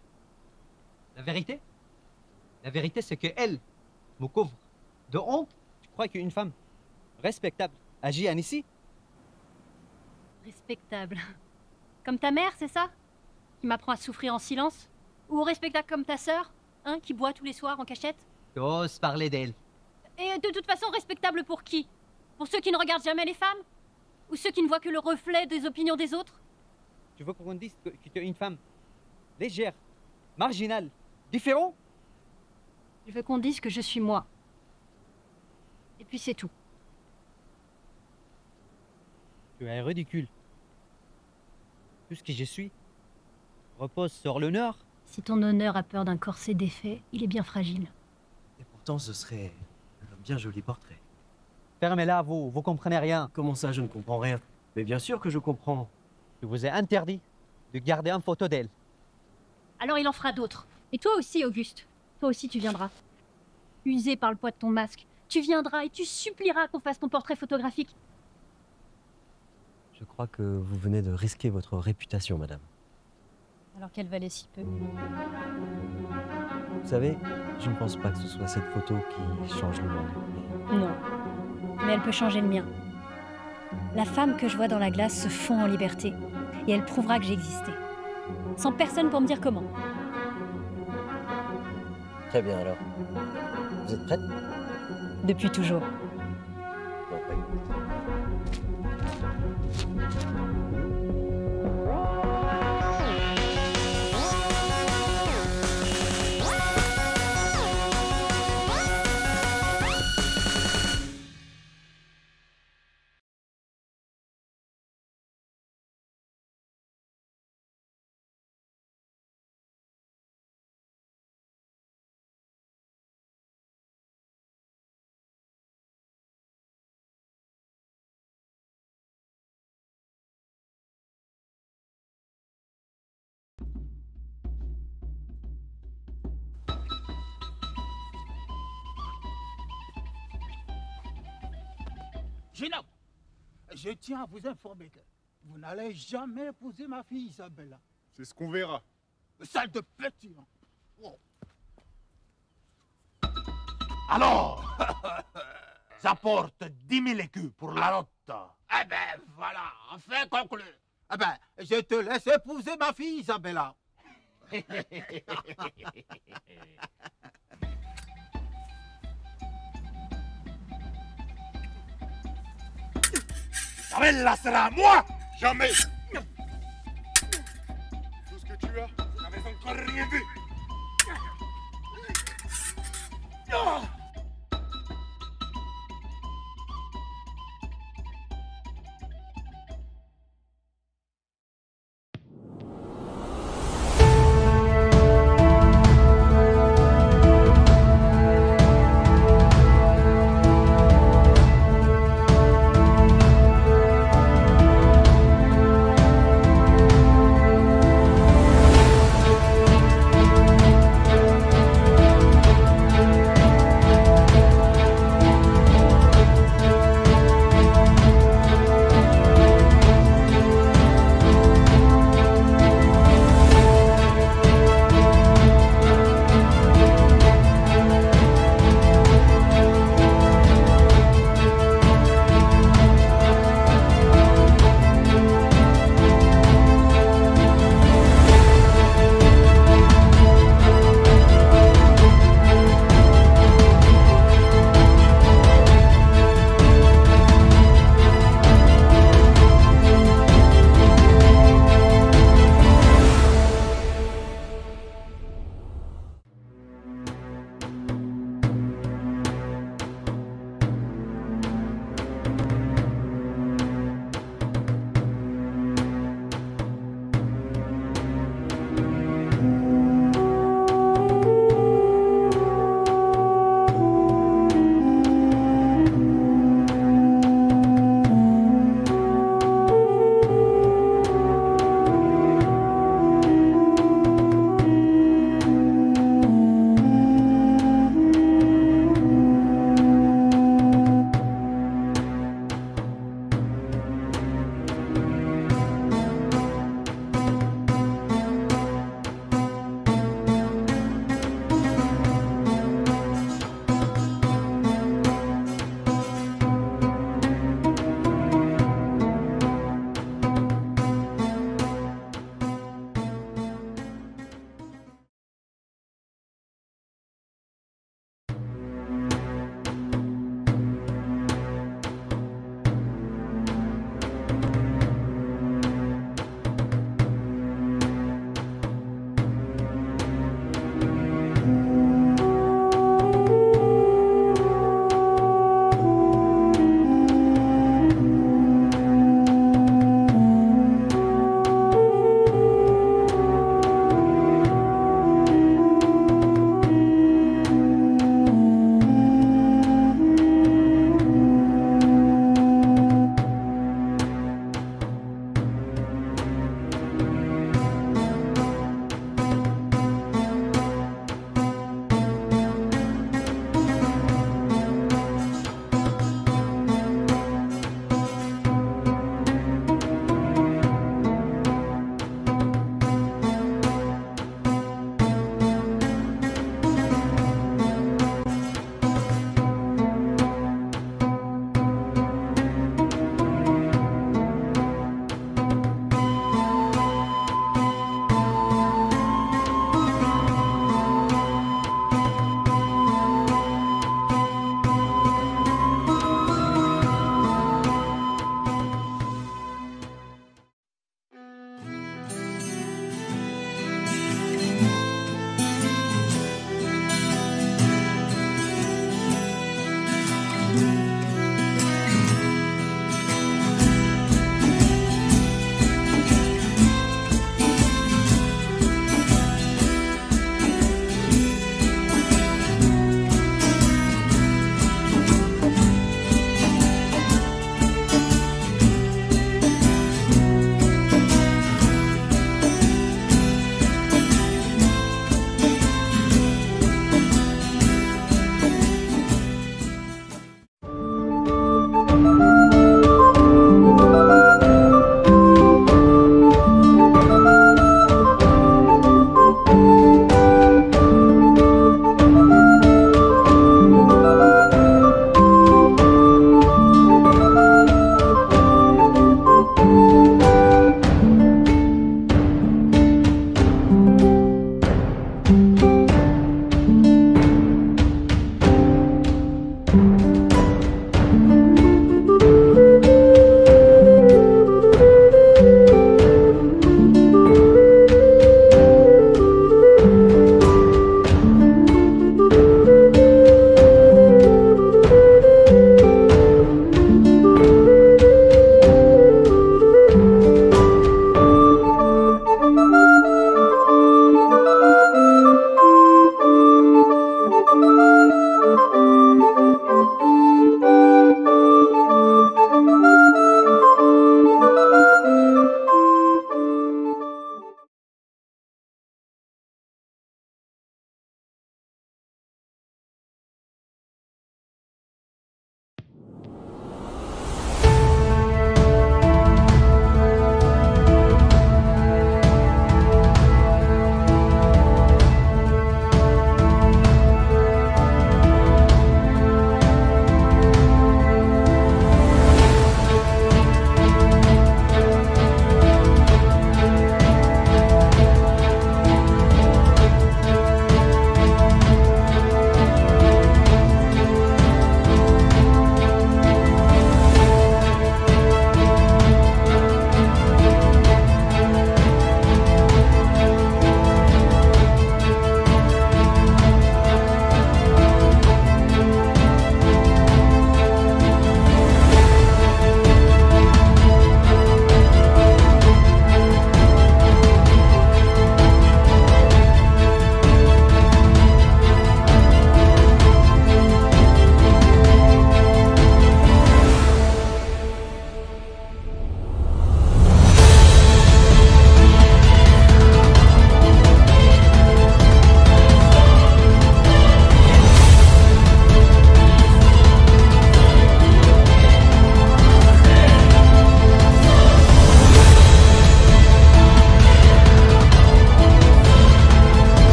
La vérité? La vérité, c'est que elle me couvre de honte. Tu crois qu'une femme respectable agit ainsi? Respectable. Comme ta mère, c'est ça? Qui m'apprend à souffrir en silence? Ou respectable comme ta sœur, hein, qui boit tous les soirs en cachette? Tu oses parler d'elle. Et de toute façon, respectable pour qui? Pour ceux qui ne regardent jamais les femmes? Ou ceux qui ne voient que le reflet des opinions des autres? Tu veux qu'on dise que tu es une femme légère, marginale, différente? Je veux qu'on dise que je suis moi. Et puis c'est tout. Tu es ridicule. Tout ce que je suis repose sur l'honneur. Si ton honneur a peur d'un corset défait, il est bien fragile. Et pourtant, ce serait un bien joli portrait. Fermez-la, vous comprenez rien. Comment ça, je ne comprends rien? Mais bien sûr que je comprends. Je vous ai interdit de garder une photo d'elle. Alors il en fera d'autres. Et toi aussi, Auguste. Toi aussi, tu viendras. Usé par le poids de ton masque, tu viendras et tu supplieras qu'on fasse ton portrait photographique. Je crois que vous venez de risquer votre réputation, madame. Alors qu'elle valait si peu. Vous savez, je ne pense pas que ce soit cette photo qui change le monde. Non. Mais elle peut changer le mien. La femme que je vois dans la glace se fond en liberté. Et elle prouvera que j'existais. Sans personne pour me dire comment. Très bien alors. Vous êtes prête? Depuis toujours. Bon, bah, Jeune homme, je tiens à vous informer que vous n'allez jamais épouser ma fille Isabella. C'est ce qu'on verra. Sale de petit. Hein. Oh. Alors, j'apporte 10 000 écus pour la note. Eh ben voilà, enfin conclu. Eh ben, je te laisse épouser ma fille Isabella. Isabella sera à moi. Jamais. Tout ce que tu as, Vous n'avez encore rien vu. Oh.